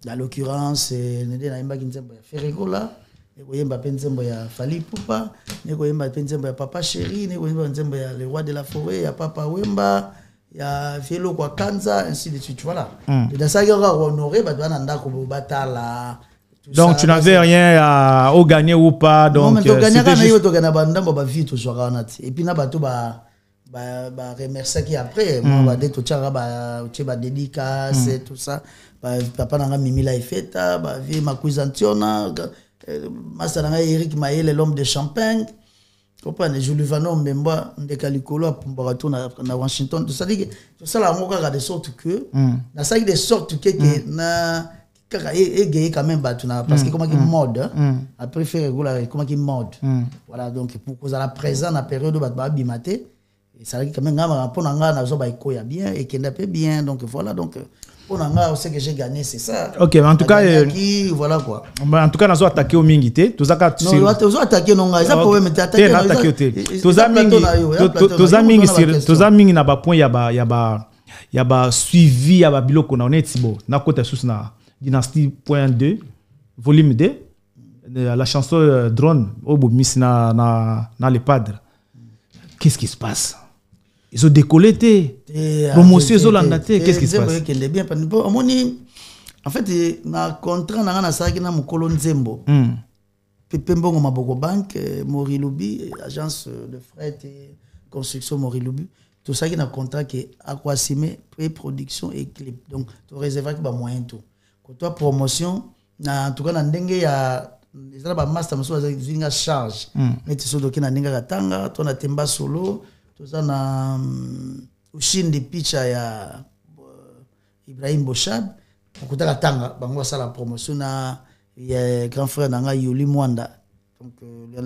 dans l'occurrence nede na imba kinzembo ya Ferregola ne ko yemba penzembo ya Fali Poupa ne ko yemba penzembo ya Papa Chéri ne ko yemba penzembo ya Le Roi de la Forêt ya Papa Wemba ya Fielo kwa Kanza ainsi de suite voilà et dans ça il honorer ba doit nda ko batala. Donc tu n'avais rien à gagner ou pas donc non mais gagner quand tu gagner banda ba vie tout soir et puis na bato ba remercier qui après moi ba de tout tchara ba dédicace et tout ça papa nanga mimi la feta ba vie ma cuisantiona master nanga Eric Mayele l'homme de Champagne comprendre Jules Vanon Mbemba ndekalikolo pour retourner na Washington tout ça dit que tout ça la moka de sorte que na ça de sorte que na et quand même parce que comment qu'il mode après faire régulier comment qu'il mode voilà donc pour cause à la présent la période ba bimaté et ça dit quand même pour nanga na zo ba ikoya bien et qu'il n'a pas bien donc voilà donc pour nanga ce que j'ai gagné c'est ça. OK mais en tout cas voilà quoi en tout cas nazo attaquer au mingité tout ça non nazo attaquer non ça problème mais attaquer tous amis na ba point ya ba suivi ya ba biloko na onetibo na kota sous na Dynastie.2, volume 2, la chanson Drone, au bout na les padres. Qu'est-ce qui se passe? Ils ont décollé, promotion, ils ont landaté. Qu'est-ce qui se passe? En fait, na contrat na saraki na mukolo Nzembo. Pepe Mbongo Maboko Bank, Morilubi, agence de fret et construction Morilubi. Tout ça qui na contrat qui Aquasime, pré-production et clip. Donc, tu réserves qui ba moyen tout. Toi promotion en tout cas na ndenge ya ezala ba master moso zinga charge neti so doki na ndenge katanga to na temba solo to za na ushindi picha ya Ibrahim Boshab okutaka tanga bango sala promotion na ya grand frère nanga Yuli Mwanda donc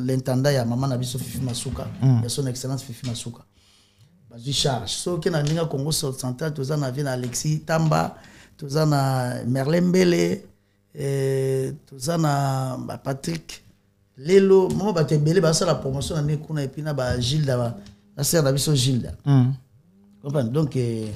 l'intendant ya maman na biso Fifi Masuka ya son excellence Fifi Masuka bazi charge so ke na ndenge Congo Central to za na vient Alexis Tamba tous na Merlin Mbele tous na Patrick Lelo moi ba te belé ba ça la promotion na kuna et puis na ba Gilda ba la sœur na biso Gilda comprendre donc les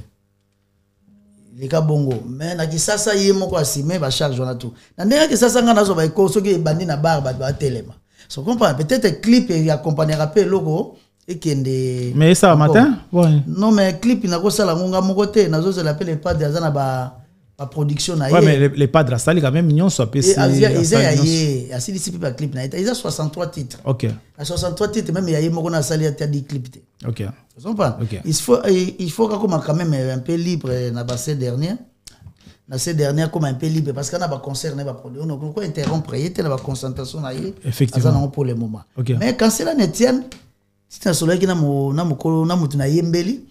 gars bongo mais na kisasa yé moko asime ba charge na tout na ndenge kisasa nga nazo ba iko soki bandi na bar ba telema so comprendre peut-être clip et accompagner rappel logo et kende mais ça matin ouais non mais clip na ko sala ngonga moko te nazo se l'appelle pas des na ba production na ouais mais les padres ça les quand même mignon soit PC et asi d'ici pas clip na il a 63 titres OK à 63 titres même il y a moko na sali a 10 clips OK vous comprenez il faut quand même un peu libre na ces dernières comme un peu libre parce qu'on a pas concert na pas produire donc on peut interrompre y était la concentration na effectivement pour le moment mais quand cela ne tienne c'est un soleil qui na mukolo na mutu na yembeli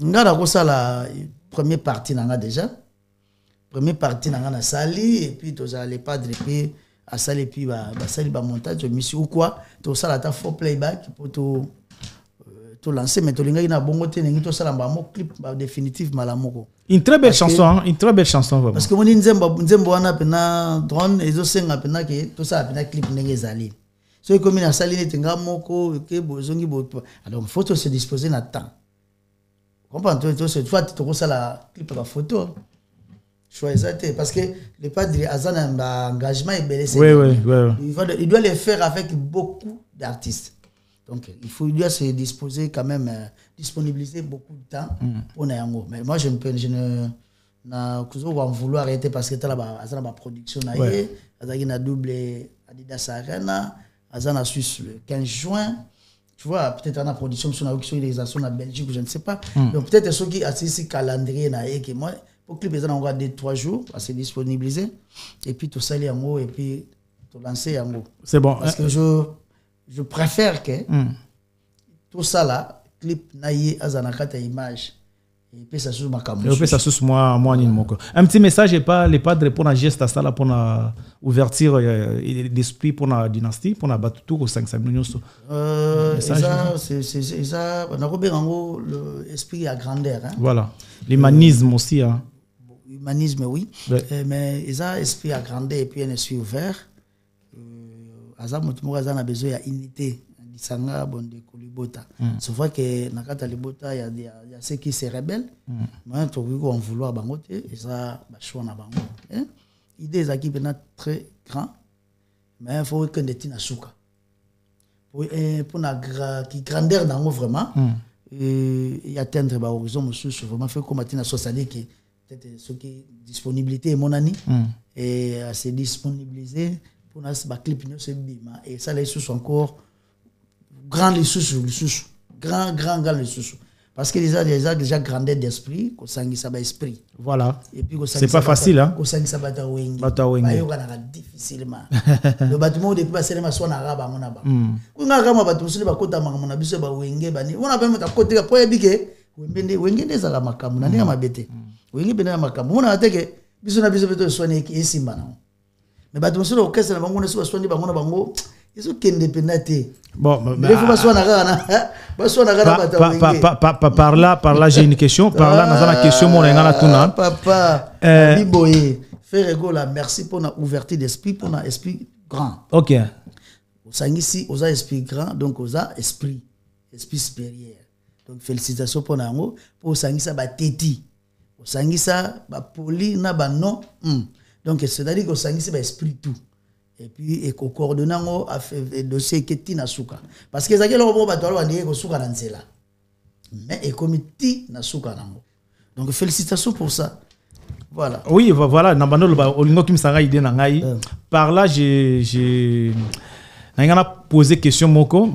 ngara ko sala première partie na déjà première partie na sali et puis tous les padres et puis à sali et puis ba sali ba montage monsieur ou quoi tout ça la ta faux playback pour tout lancer mais tout linga na bongo te ngi to sala ba mo clip définitive malamoko une très belle chanson vraiment parce que moni nzembo wana pena drone ezo senga pena ke tout ça pena clip ndenge zali so comme na sali ne tenga moko ke bozongi bo alors faut se disposer na temps comprends toi cette fois tu ça la clip ba photo choisir parce que le padre Azan a un engagement et blessé. Il doit le faire avec beaucoup d'artistes. Donc il doit se disposer quand même disponibiliser beaucoup de temps pour Nayango. Mais moi je ne en vouloir arrêter parce que là Azan a production na Azan a double Adidas Arena, Azan a Suisse le 15 juin. Tu vois, peut-être en production sur la réalisation en Belgique ou je ne sais pas. Donc peut-être ceux qui assistent calendrier na et que moi pour clip ils ont encore 2-3 jours à se disponibiliser et puis tout ça les en haut et puis tout lancer en haut. C'est bon. Parce que je préfère que tout ça là clip naïe azanakata image et puis ça sous ma caméra. Et puis ça sous moi ni moko. Un petit message et pas les padres pour la geste à ça là pour la ouverture d'esprit pour la dynastie pour la battu au 500 millions. Ça c'est ça on a robérango l'esprit à grandeur hein. Voilà. L'humanisme aussi hein. Humanisme oui. Ouais. Mais ça esprit à grandeur et puis un esprit ouvert. Azam mutumoka a besoin de unité. Sanga bonde kulibota. Sauf que nakata libota il y a ceux qui se rebellent. Mais tu vois qu'on vouloir bangote et ça ba choix na bango. Hein? Idée za qui est très grand. Mais il faut que des tina souka. Pour na qui grandeur dans vraiment et atteindre ba horizon monsieur vraiment fait comme tina société qui peut-être ce qui disponibilité mon ami et à se disponibiliser pour na ba clip no se bima et ça les sous encore grand les sous grand les sous parce que déjà grandeur d'esprit ko sangi ça ba esprit voilà et puis c'est pas facile hein ko sangi ça bata wengi yo kana difficilement le bâtiment depuis passer ma sona raba mona ba ko nga kama batu sile bakota mona biso ba wenge bani ona ba meta kote po ebike wenge ndeza la makamu na ndinga mabete wenge bena makamu ona ateke biso na biso beto sone ki esimba na mais batu sile okesa na bango na so sone bango na bango ils ont qu'une dépendance. Bon, mais faut pas soit par là, j'ai une question. Par là, dans la question, mon engagement papa, Biboye, faire égola. Merci pour notre ouverture d'esprit, pour notre esprit grand. Ok. Au ici, aux esprit grand, donc aux esprit supérieur. Donc félicitations pour nous, pour sangi ça ba teti, au sangi ça ba poli na ba non. Donc c'est-à-dire que sangi ça ba esprit tout. Et puis et coordonnant a fait dossier qui na suka parce que ça que le robot ba tolo ndie ko suka na nzela mais et comité na suka nango donc félicitations pour ça voilà oui voilà na bandolo ba olingo kim sanga idée na ngai par là j'ai n'a posé question moko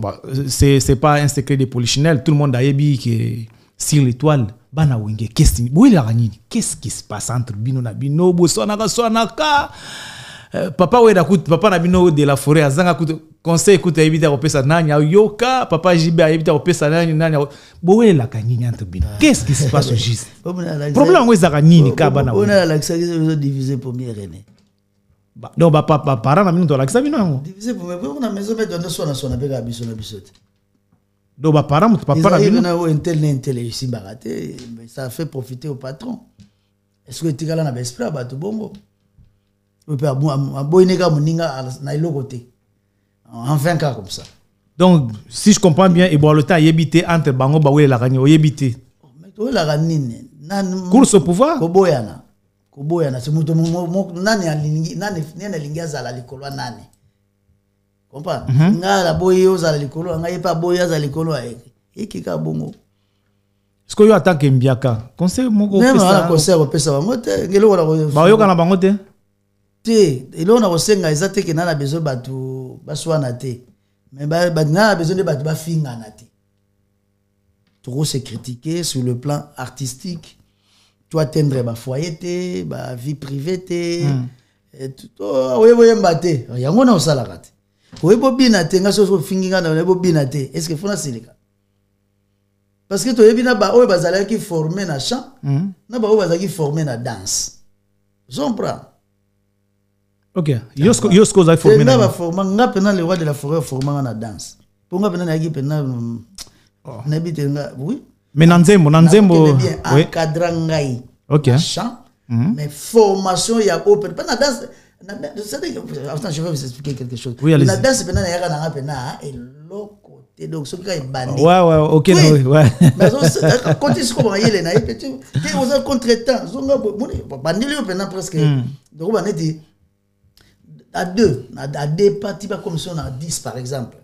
c'est pas un secret de polichinelle tout le monde a yebi que sur l'étoile bana wenge qu'est-ce qui se passe entre bino na bino bosonaka papa weda kut papa na bino de la forêt azanga kut conseil kut ebita ko pesa nanya yoka papa jibe ebita ko pesa nanya boela kanini entre bino qu'est-ce qui se passe au juste problème ngo ezaka nini ka bana on a l'accès divisé première année donc papa parents na bino to l'accès bino divisé pour on a maison mais donner sona bega biso na bisote donc parents papa na bino na intel ici baraté ça fait profiter au patron est-ce que tikala na esprit ba to bongo en 20 cas comme ça. Donc, si je comprends bien, et bon, le temps, il habité entre Bango, Baoué et la Rani, il habité. Mais tu la Rani, course au pouvoir? Koboyana, c'est mon nani lingaza la likolo nani. Comprends? Nga la boyo za likolo, nga yepa boya za likolo et kika bongo. Est-ce que yo attend que Mbiaka conseil moko pesa? Non, conseil pesa bangote, ngelo wala ko. Ba yo kana bangote? Te, elona kosenga ezate ke na besoin batu baswana te. Mais na besoin de batu ba finga na te. Trop se critiquer sur le plan artistique. Tu atteindre ba foyer te, ba vie privée te. Et tout oye mbate. Yango na osala kate. Oye bobina te nga so finginga na bobina te. Est-ce que fona silika? Parce que to yebina ba oye bazala ki former na chant, na ba oye bazala ki former na danse. J'comprends. Ok. Yosko za formé na ba forma nga pena le roi de la forêt forma na danse. Pour nga pena na gi pena na bitenga oui. Mais nanzembo oui. Encadrangai. Ok. Chant. Mais formation ya open pas na danse. Attends, je vais vous expliquer quelque chose. Oui, la danse pena na ya na pena et l'autre côté donc ce qui est bandit. Ouais, OK, oui, ouais. Mais quand tu sais comment il est na petit tu aux contretemps zonga bandit lui pena presque donc on dit à deux parties, pas comme si on a 10 par exemple.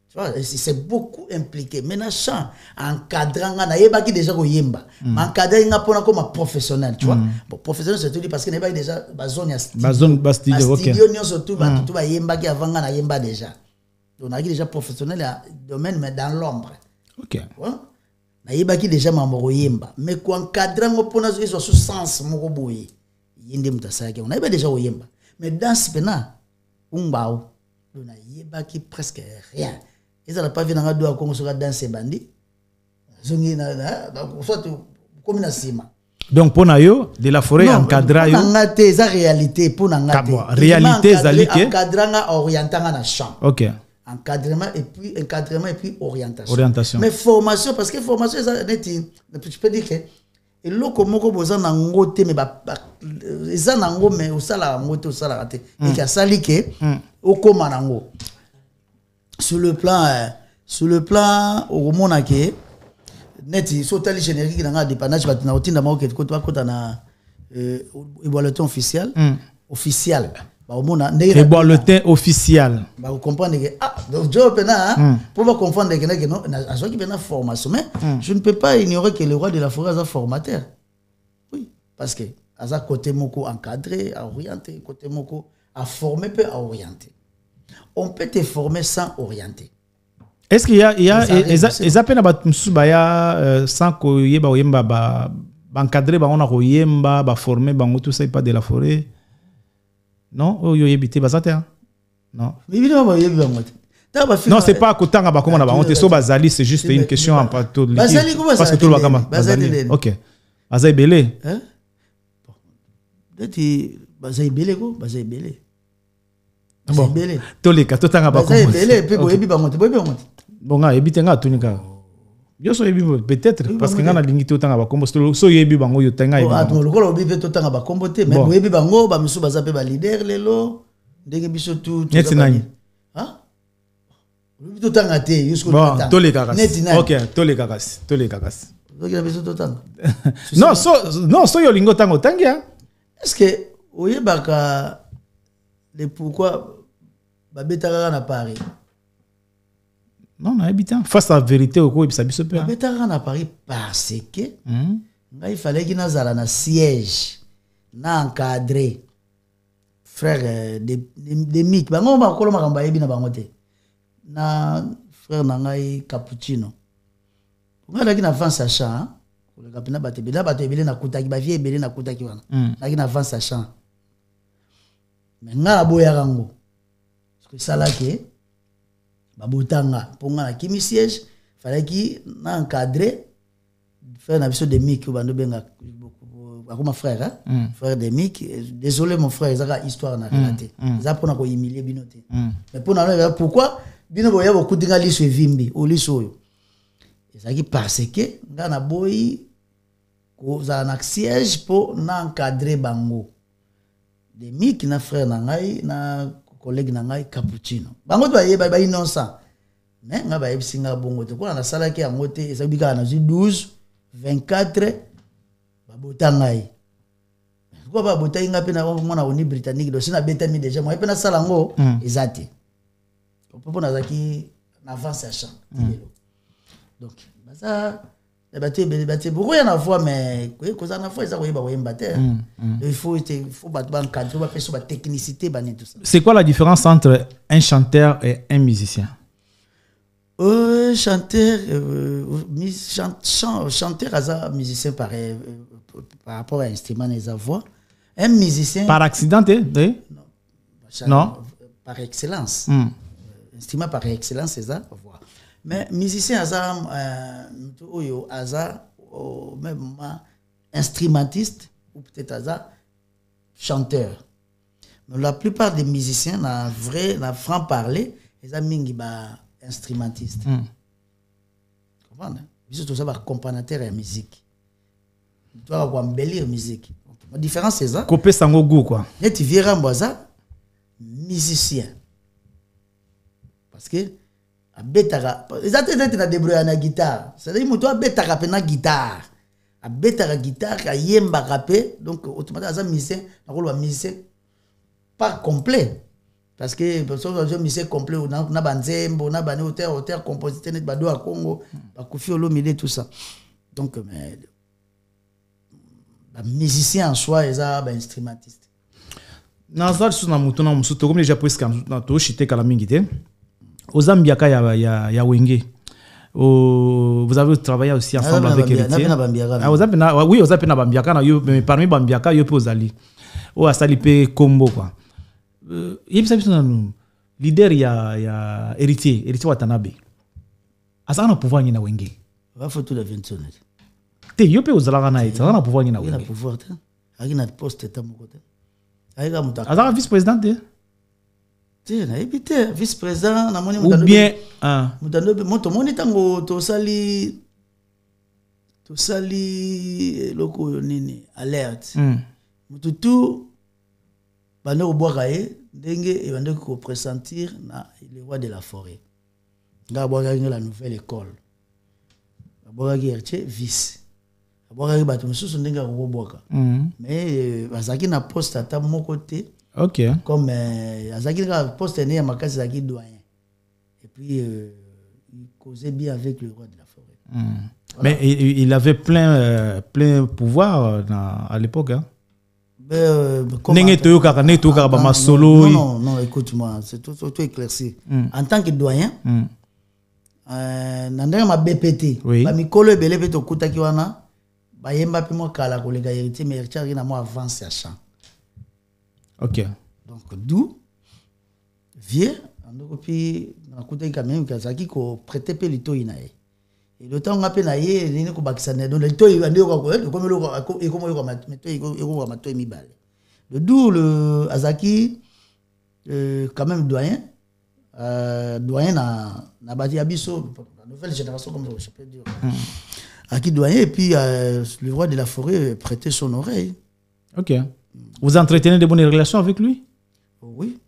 Tu vois, c'est beaucoup impliqué. Maintenant, chant, encadrant, on a déjà ko yemba. Encadrant, on a comme un professionnel, tu vois. Professionnel, c'est tout dit parce qu'il n'y a pas déjà la zone studio, ok. Studio, surtout, tout va yemba qui avant, on a yemba déjà. On a déjà professionnel domaine, mais dans l'ombre. Ok. na yebaki déjà mambo yemba mais ko encadrer ngo pona zo sous sens moko boye yende mutasaki on a déjà oyemba mais danse pena umbao na yebaki presque rien ils n'ont pas vu dans do Congo sur danse bandi zongi na soit comme na sima donc pour yo de la forêt encadra yo ngate za réalité pour ngate réalité zalike encadrang orientant na champ OK encadrement et puis orientation mais formation parce que formation je peux dire que et loko moko boza na ngote mais eza na ngo mais osala ngote osala raté et ka sali ke okoma nango sur le plan au mona ke neti sotali générique na dépannage batina otinda moko ke ko kota na évaluation officielle ba omona évaluation officielle ba comprendre que donc job pena pour pas comprendre que non azo ki pena formation mais je ne peux pas ignorer que le roi de la forêt est un formateur oui parce que aza côté moko encadré à orienter côté moko à former peut à orienter on peut te former sans orienter. Est-ce qu'il y a eza pena ba msubaya sans ko yeba oyemba ba encadrer ba on a oyemba ba former ba tout ça pas de la forêt non oyo yebité bazate non non c'est pas kotanga ba comment na ba on te so bazali c'est juste une question en partout parce que tout le bagama bazali OK bazai belé hein deti bazai belé ko bazai belé bon toleka totanga ba bazai belé pe boyebi ba ngote bon nga ebite nga tunika yo so yebi peut-être parce que nga na lingi totanga ba kombo so yebi bango yo tanga yebi bon lokolo obi pe totanga ba kombo te mais boyebi bango ba misu baza pe ba leader lelo ndenge biso tout neti nani hein obi totanga te yusko totanga toleka kasi OK toleka kasi donc il a besoin totanga non so yo lingo tango tangia est-ce que oyebaka le pourquoi ba betaka na Paris non habitant face à la vérité au quoi ça biso pe ba betaka na Paris parce que il fallait qu'il nazala na siège na encadré frère de mic bango ba koloma kamba yebi na bango te na frère na ngai cappuccino ngala kina avance achat ko le kapina batebele na kutaki ba vie ebele na kutaki wana na kina avance achat mais ngala boya rango parce que ça là que babotanga ponga na kimi siège fallait qu'il na encadré faire na biso de mic bando benga akoma frère frère de mic désolé mon frère ça histoire na relaté ça pona ko humilier binoté mais pona pourquoi bino boya bokutinga liso evimbi o liso oyo ezaki parce que nga na boyi ko za na siège pour na encadrer bango de mic na frère na ngai na collègue na ngai cappuccino bango to ayeba ba innocent mais nga ba yebisinga bongo te ko na sala ki yango te ezabika na 12 24 ba botangai ko ba botangai ngapi na mona oni britannique do sina betami déjà moi pe na sala ngo ezati popo na zaki na avance à champ donc ça les beaucoup y en a fois mais cause en a fois ça koyeba koyemba te il faut battre cadre ba faire sur technicité ba tout ça. C'est quoi la différence entre un chanteur et un musicien? Chanteur à musicien pareil par rapport à instrument et à voix. Un musicien par accident non par excellence. Instrument par excellence c'est ça voix. Mais musicien aza oyo aza même instrumentiste ou peut-être aza chanteur. Mais la plupart des musiciens na franc parler ils a mingi ba instrumentiste. Comprendre? Biso tout ça ba accompagnateur à musique. Tu dois embellir musique. La différence c'est ça. Couper sango goût quoi. Net viera mboza musicien. Parce que abetaka ezatete na débrouiller na guitare c'est-à-dire muto abetaka pe na guitare abetaka guitare ka yemba rapé donc automatiquement ça musicien na ko musicien pas complet parce que personne un musicien complet na banzembo na bani auteur compositeur net bado a Congo ba Koffi Olomide tout ça donc mais ba musicien en soi eza ba instrumentiste nazar suna muto na musuto comme déjà presque na to chité kala mingi te aux ambiaka ya wenge Vous avez travaillé aussi ensemble avec Héritier. Oui, vous avez Bambiaka, mais parmi Bambiaka, vous avez Asali Combo. Leader, il y a Héritier Watanabe. Asa na pouvoir ni na wenge. Va photo la Vincent. Te yo pe ozala na ita na pouvoir ni na wenge. Na pouvoir te. Aki na poste ta mo côté. Aïga mutaka. Asa vice-président te. Te na ebité vice-président na moni mutano. Ou bien mutano moto moni tango to sali loko nini alerte. Mututu bande ko boka e ndenge e bande ko pressentir na les rois de la forêt. D'abord la nouvelle école. D'abord Héritier vice. D'abord bato mususu ndenge ko boka. Mais azaki na poste ata mon côté. OK. Comme azaki na poste né ya makasi azaki doyen. Et puis il causait bien avec le roi de la forêt. Voilà. Mais il avait plein pouvoir à l'époque hein. Non, écoute-moi, c'est tout éclairci. En tant que doyen, nandanga ma BPT, ba mikolo ebele pe to kutaki wana, ba yemba pe mo kala kolega Héritier mais Héritier na mo avance à champ. OK. Donc d'où vieux, andoko pi na kutaki quand même kazaki ko prêter pe lito inae. Et le temps on a pe na ye ni ko bakisa ne donc lito andi ko comme le et comme le meto et ko mato mi bale. Le d'où le Azaki quand même doyen na bati abiso la nouvelle génération comme je peux dire. Aki doyen et puis le roi de la forêt prêtait son oreille. OK. Vous entretenez de bonnes relations avec lui? Oui.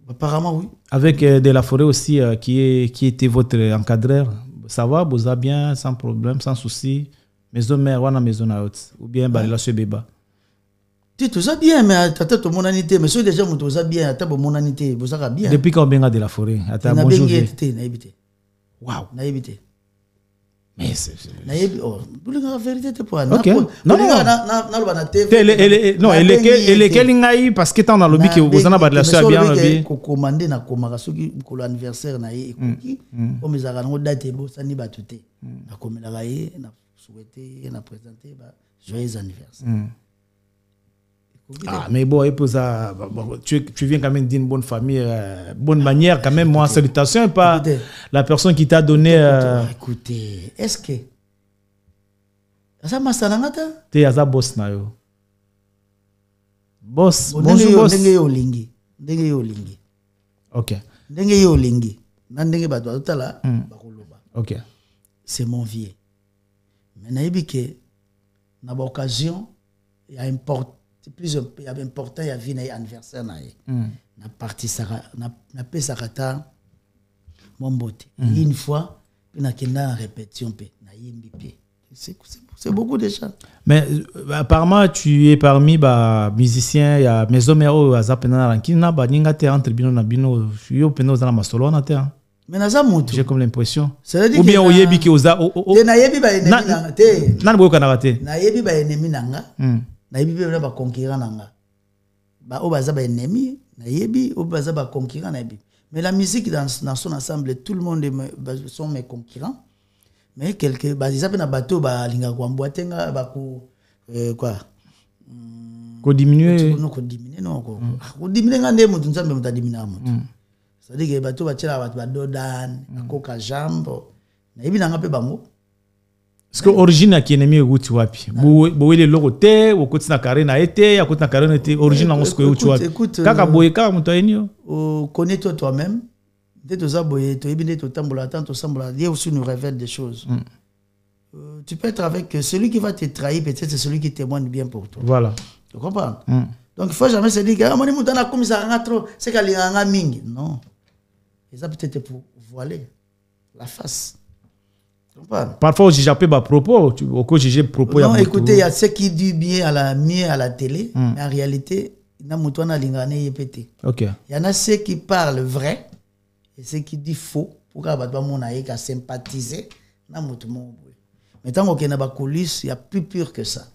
Apparemment oui. Avec de la forêt aussi qui était votre encadreur. Ça va, vous avez bien sans problème, sans souci. Maison mère ou maison haute ou bien la relation béba. Tu ça bien mais tata to monanité mais so déjà mon ça bien tata monanité vous ça bien. Depuis quand on de la forêt ata bonjour. Na évité. Waouh. Na évité. Mais c'est na évité oh la vérité te pas. OK. Non elle ngai parce que dans lobby que vous en avez relation bien lobby. Ko commander na komaka soki ko anniversaire na ye ekoki comme ezaka ngo date bo sani batute. Na komela ga ye na souhaiter na présenter joyeux anniversaire. Ah, mais bon, et pour ça, tu viens quand même d'une bonne famille, bonne manière, quand même, moi, salutations, et pas écoutez, la personne qui t'a donné. Écoutez, est-ce que. Ça m'a salangata? T'es à boss, na yo. Boss, bonjour, boss. Ndenge yo lingi. Ok. Ndenge yo lingi. Ndenge bato atala, bakoloba. Ok. C'est mon vieux. Mais naïbi que, na ba occasion, il y a important. Plus important, il y a vu un anniversaire. Na parti na pesarata mon beauté. Une fois, puis na kenda en répétition na yimbi pied. C'est beaucoup déjà. Mais apparemment tu es parmi les musiciens, il y a maison mère azapena rankina ba ninga te entre bino na bino yo pena za na masolo na te. Mais naza mutu. J'ai comme l'impression. Ou bien oyebi ki oza te na yebi ba ennemi nanga te. Na boyo kana te. Na yebi ba ennemi nanga. Na yebi ba ba conquérant nanga. Ba o baza ba ennemi, na yebi o baza ba conquérant na yebi. Mais la musique dans son ensemble, tout le monde sont mes concurrents. Mais quelques ils appellent na bateau ba linga kwa mboatenga ba quoi ko diminuer non ko diminuer ngande mutu nzambe muta diminuer mutu. C'est-à-dire que bateau ba tira ba dodan akoka jambo na yebi nanga pe bango. Parce que origine a qui ennemi route wapi. Bo ile logo te, o kotina karena ete, ya kotina karena ete origine ngo sko route wapi. Kaka boye ka muto enio. O connais-toi toi-même. Dès que tu as boyé, tu as bien tout tambola, tant tu sembles. Dieu aussi nous révèle des choses. Tu peux être avec celui qui va te trahir, peut-être c'est celui qui témoigne bien pour toi. Voilà. Tu comprends? Donc il ne faut jamais se dire que mon émout a commis ça trop, c'est qu'elle est en ming. Non. Et ça peut-être pour voiler la face. Parfois, on juge pas propos. On peut juger propos. Non, écoutez, il y a ceux qui disent bien à la télé, mais en réalité, il y a Il y en a ceux qui parlent vrai et ceux qui disent faux. Pour que sympathiser. Mais tant qu'il y a des coulisses, il y a plus pur que ça.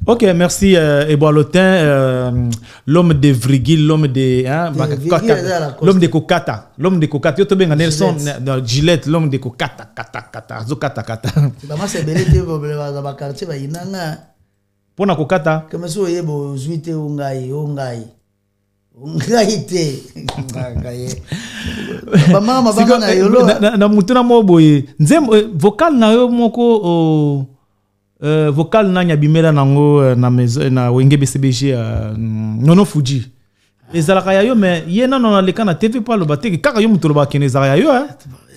Ok, merci Eboalotin, l'homme de Vrigil, l'homme de l'homme de Kokata, l'homme de Kokata. Yo to benga Nelson Gillette, l'homme de Kokata, kata, zo kata. Maman c'est belé te dans ma quartier ba inanga. Pona Kokata. Comme ça yebo zuite ongai te. Maman mabanga na yolo. Na mutuna mo boye. Nzem vocal na yo moko vocal na nyabimela nango na maison na wenge BCBG nono Fuji ezalaka ya yo mais yena non aleka na TV pa lo bateki kaka yo muto lo ba kene ezalaka ya yo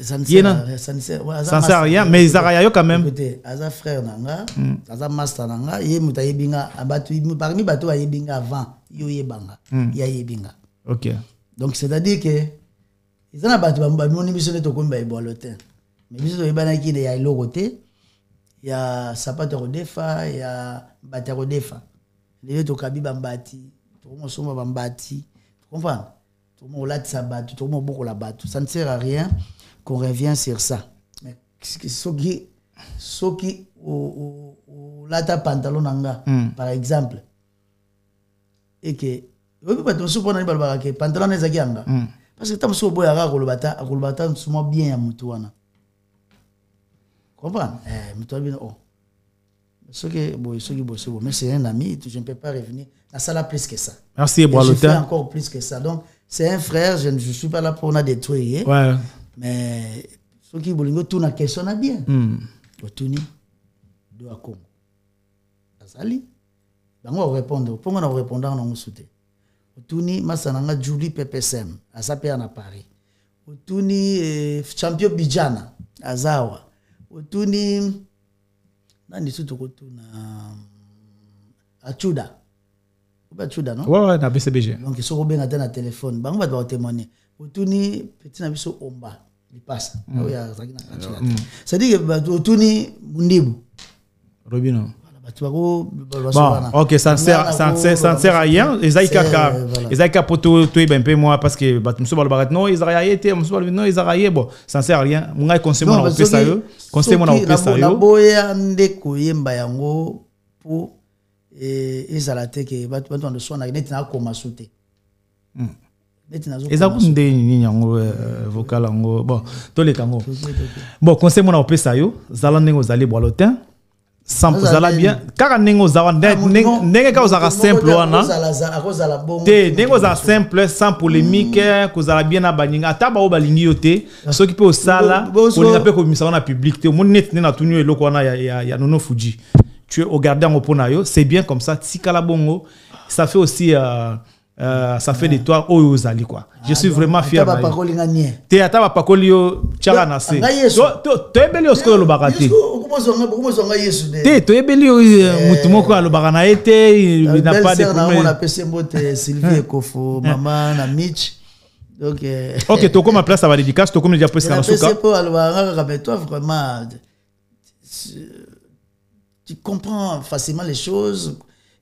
ça ne sert à rien mais ezalaka ya yo quand même écoutez aza frère nanga aza master nanga ye muta yebinga abatu parmi bato yebinga avant yo yebanga ya yebinga. OK, donc c'est-à-dire que ezana bato ba moni biso ne to komba Eboalotin mais biso to yebana ki ya lokote. Il y a Sapata Rodefa, il y a Bata Rodefa. Les deux Kabi Bambati, tout le monde somma Bambati. Tu comprends? Tout le monde l'a sabat, tout le monde beaucoup la battu. Ça ne sert à rien qu'on revienne sur ça. Mais ce qui ou lata pantalon nanga par exemple. Et que oui pas tout supposé balbara que pantalon ezaki anga. Parce que tam so boya ra ko le bata souvent bien ya mutu wana. Comprends? Mais c'est un ami, je ne peux pas revenir. Ça là plus que ça. Merci Eboalotin. Je fais encore plus que ça. Donc, c'est un frère, je ne suis pas là pour nous détruire. Ouais. Mais ceux qui veulent tout la question bien. Otuni de Congo. Azali. On va répondre. Pour moi, on répondre on soutien. Otuni Masananga Julie PPSM. Asape à Paris. Otuni champion Bijana. Azawa. Otuni nani sutu kotuna Achuda. Achuda non? Ouais, na BCBG. Donc ils sont bien na téléphone. Bango ba témoigner. Otuni petit na biso omba, il passe. Oui, c'est-à-dire que Otuni Mundibu. Robino. Bon, ok, ça ne sert à rien. Ezaïka poto toi ben peu moi parce que batumso balbarat non Israël était non Israël bon ça ne sert à rien. Mungai conseil mon opé ça yo, conseil mon opé ça yo. Na boya ndeko yemba yango pour ezalate ke batu ndo sona net na koma sute. Ezakunde ni yango vocal yango bon to le kango. Bon conseil mon opé ça yo, zala nengo zali Eboalotin. Sans zala bien car nengo zawa nenge ka uzaka simple wana te nengo za simple sans polémique ko zala bien na baninga taba o balingi yote so qui peut au sala ko linga pe ko misa na public te mon net na tunu eloko wana ya nono Fuji tu es au gardien au ponayo c'est bien comme ça tikala bongo ça fait aussi ça fait de toi oyozali quoi. Je suis vraiment fier. Te ataba pakoli yo tchara na se. To ebeli osko lo bakati. Te to ebeli mutu moko alobaka na ete il n'a pas de problème. On appelle Sembote Sylvie Kofo maman na Mitch. Donc OK, to comme place à la dédicace, to comme déjà presque na soka. C'est pour alobaka mais toi vraiment tu comprends facilement les choses.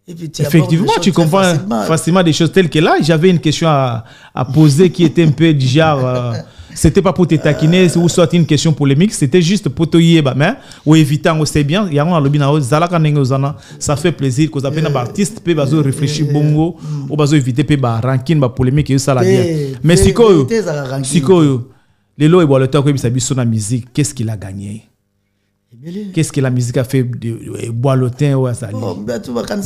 Et puis, effectivement, tu comprends facilement des choses telles que là. J'avais une question à poser qui était un peu du genre, c'était pas pour te taquiner ou soit une question polémique, c'était juste pour te yéba, mais ou évitant, c'est bien. Il y a un lobby na zalaka nengozana, ça fait plaisir que vous avez un artiste peut bazo réfléchir bongo ou bazo éviter peut ba ranking ba polémique et ça la bien. Mais sikoyo, les lois Eboalotin ko bisa biso na musique, qu'est-ce qu'il a gagné? Qu'est-ce que la musique a fait de Eboalotin ou Azali?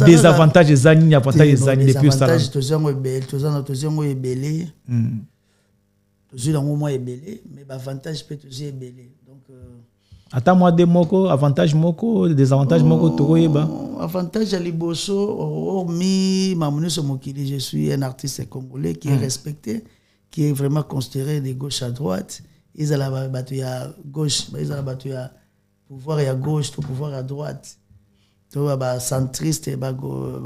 Des avantages, des avantages depuis ça. Avantages, tous mais avantage peut aussi ébélé. Donc attends moi des moko, avantage moko, des avantages moko tokoyeba. Avantage à liboso, hormis Mamounou Somokili, je suis un artiste congolais qui est respecté, qui est vraiment considéré de gauche à droite. Ils ont la battu à gauche, ils ont la battu à pouvoir à gauche, tout pouvoir à droite. Tout bah centriste, bah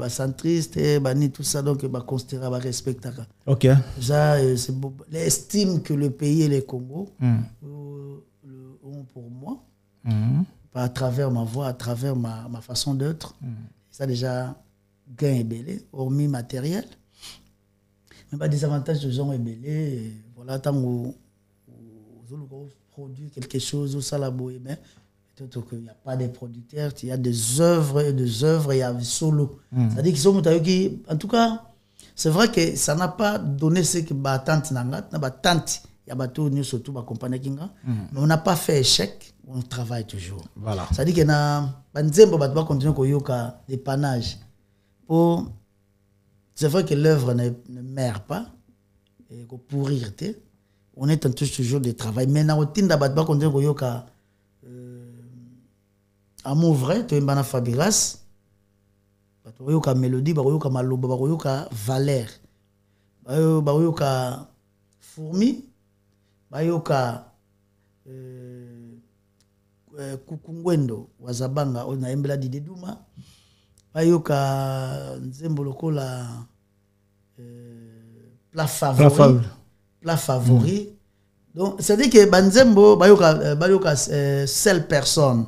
centriste, bah ni tout ça donc bah considéré, bah respecté. OK. Ça c'est l'estime que le pays et le Congo ont pour moi, à travers ma voix, à travers ma façon d'être. Ça déjà gain et belé, hormis matériel. Mais pas des avantages de gens et belé. Voilà tant où produit quelque chose au salabo mais il n'y a pas de producteurs, il y a des œuvres, il y a des solos. C'est-à-dire qu'ils sont qui, en tout cas, c'est vrai que ça n'a pas donné ce que Batante n'a pas tante. Il y a bateau nous surtout ba compagnie kinga, mais on n'a pas fait échec, on travaille toujours. Voilà. C'est-à-dire que na banzembo ba doit continuer ko yoka dépannage pour c'est vrai que l'œuvre ne meurt pas et ko pourrir té. On est en toujours de travail mais na otinda ba doit continuer ko yoka amour vrai to mbana Fabiras ba to yoka mélodie ba yoka maloba ba yoka valeur ba yoka fourmi bayoka kukungwendo wazabanga ona embela dideduma bayoka nzembo lokola plat favori donc c'est à dire que banzembo bayoka seule personne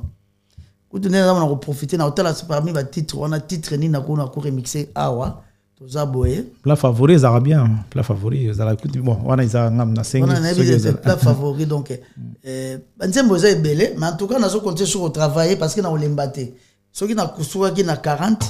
kutu nena na ko profiter na hôtel parmi ba titre on a titre ni na ko remixer awa. Plat favori, ça va bien. Plat favori, ça va bon. On a plat favori donc. Banzembo est belé, mais en tout cas, on a continué sur travailler parce que na olembaté. Ceux qui na kusura qui na 40,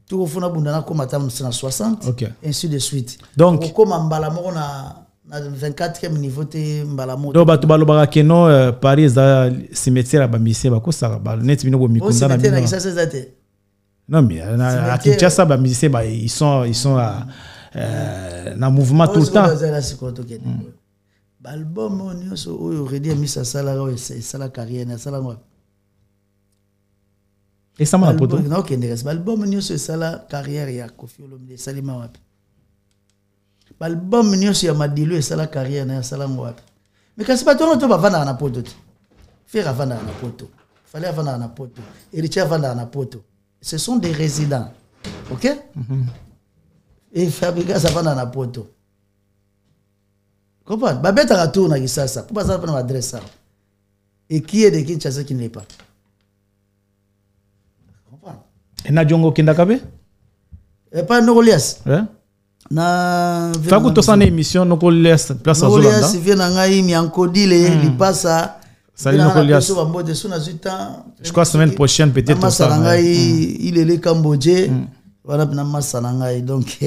tout au fond na bundana comme atam na 60, ainsi de suite. Donc comme mbala moko na 24e niveau te mbala moko. Donc batu balobaka keno Paris za cimetière ba mise ba ko sa ba net bino bo mikunda na bino. Non mais à Kinshasa les musiciens ils sont dans mouvement tout le temps. L'album on aurait dit mis ça là c'est la carrière ça là moi. Et ça m'a poto. Non que ne l'album on c'est ça la carrière ya Koffi Olomide Salima wapi. L'album on c'est Madilu et ça la carrière na ça là moi. Mais quand c'est pas toi on va vendre na poto. Faire vendre na poto. Fallait vendre na poto. Héritier vendre na poto. Ce sont des résidents. OK? Et Fabrica, ça va dans la poto. Comprends? Babette a retourné à ça. Pourquoi ça va dans l'adresse? Et qui est de Kinshasa qui ne l'est pas? Comprends? Et Nadjongo Kindakabe? Et pas Nogolias. Na. Fakou to sana émission Nogolias place à Zolanda. Nogolias vient dans Ngaï, Miankodile, il passe à. Salut Nogolias. Je crois semaine prochaine peut-être ça. Il est le Cambodge. Voilà na Massanangai donc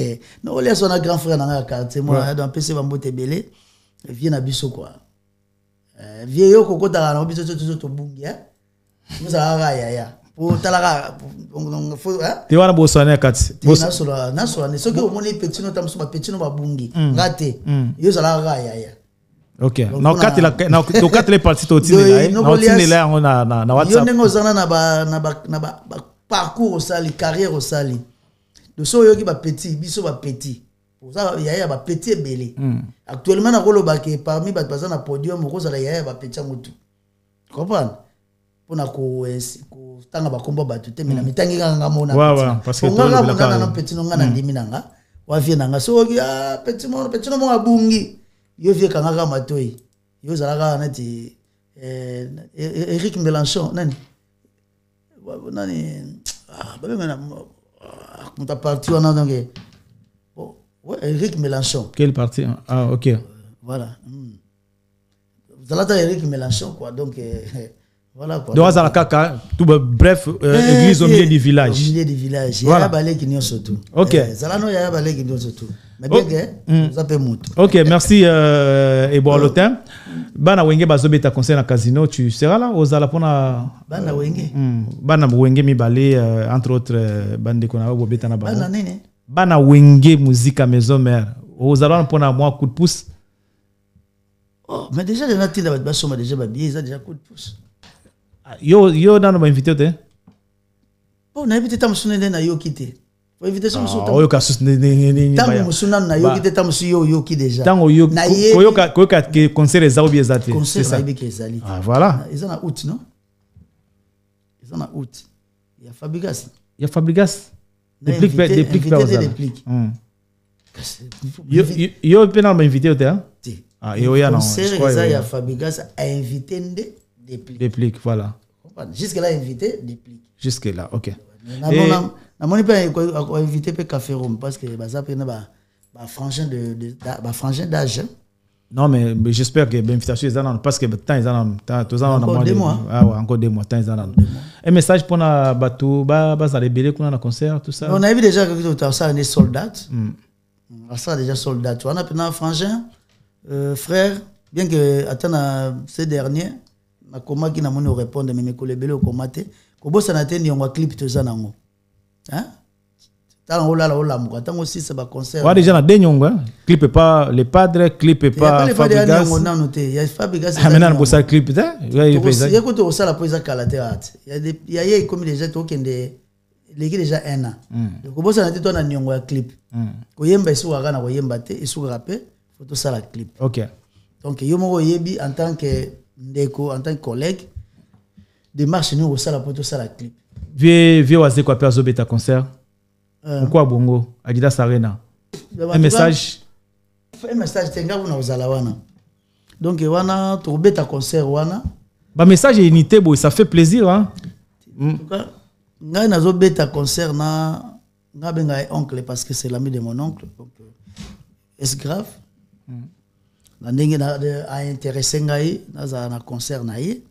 Nogolias on a grand frère dans la quartier moi dans PC Bambote Belé vient na biso quoi. Vieyo koko ta na biso to bungia. Nous ça ya. Pour talaka faut tu vas na bosana kati. Na so ne soki o moni petit no tamso ba petit no ba bungi. Ngate. Yo ça la ya. OK. Na quatre les parties to tine là. Na tine là on na WhatsApp. Yo nengo zana na ba parcours au sali, carrière au sali. De so yo ki ba petit, biso ba petit. Pour ça yaya ba petit et belé. Actuellement na kolo ba ke parmi ba bazana na podium ko za yaya ba petit mutu. Comprendre? Pour na ko tanga ba kombo ba tuté mais na mitangi nga mona. Ouais parce que to na petit no nga na ndimi nanga. Wa vie nanga so ki petit no mo abungi. Yo vie kanga matoi. Yo zalaka nati Eric Mélenchon nani on parti on a donc Eric Mélenchon. Quel parti? Ah OK. Voilà. Vous allez Eric Mélenchon quoi donc voilà quoi. Donc Zalaka tout bref église au milieu du village. Au milieu du village. Il y a balé qui n'y surtout. OK. Zalano il y a balé qui n'y surtout. Mais bien que ça peut monter. OK, merci Ebo Lotin. Bana wenge bazobeta conseil na casino, tu seras là aux alapona Bana wenge. Bana wenge mi balé entre autres bande kona bobeta na bana nene. Bana wenge musique à maison mère. Aux alapona moi coup de pouce. Oh, mais déjà les natis là ba soma déjà ba bien, ça déjà coup de pouce. Yo dans ba invité te. Bon, na invité tam sunene na yo kité. Faut éviter ça musu. Oyo ka sus ni tango musuna na yo kité tam su yo ki déjà. Tango yo koyoka ke concert ezao bi ezati. C'est ça bi ke ezali. Ah voilà. Ils en a août non? Ils en a août. Il y a Fabrigas. Déplique. Yo pena m'inviter au théâtre. Ah yo ya non. Je crois il y a Fabrigas a invité Déplique voilà. Jusque là invité déplique. Jusque là OK. Na moni pas invité pe café rome parce que bazap na ba frangin de frangin d'âge Non, mais j'espère que l'invitation est en parce que le temps est en encore 2 mois. Ah ouais, encore 2 mois, temps est en. Un message pour la bateau, ça rebelle qu'on a un concert, tout ça. On a vu déjà que ça est soldat. Ça a déjà soldat. On a maintenant frangin, frère, bien que attends ces derniers, na comment qui n'a mon répondre mais mes collègues au comité, ko bossa na tendi on va clip to zanango. Hein? Tant là tant aussi ça va concert. Ouais déjà na denyonga, clip pas les padres, clip pas Fabregas. Il y a Fabregas. Ah maintenant on bossa clip ça. Il y a que tout ça la pose à Calaterat. Il y a comme déjà to kende leki déjà 1 an. Ko bossa na teto na nyongo ya clip. Ko yemba isu wa kana ko yemba te isu rapper photo ça la clip. OK. Donc yo mo yebi en tant que ndeko en tant que collègue démarche nous au ça la photo ça la clip. Vieux waze quoi perso beta concert. Pourquoi bongo Adidas Arena. Un message tenga una uzala wana. Donc wana to beta concert wana. Ba message et unité bo ça fait plaisir hein. En tout cas ngai nazo beta concert na ngabenga oncle parce que c'est l'ami de mon oncle donc est-ce grave. Na ndenge na a intéressé ngai na na concert na ye.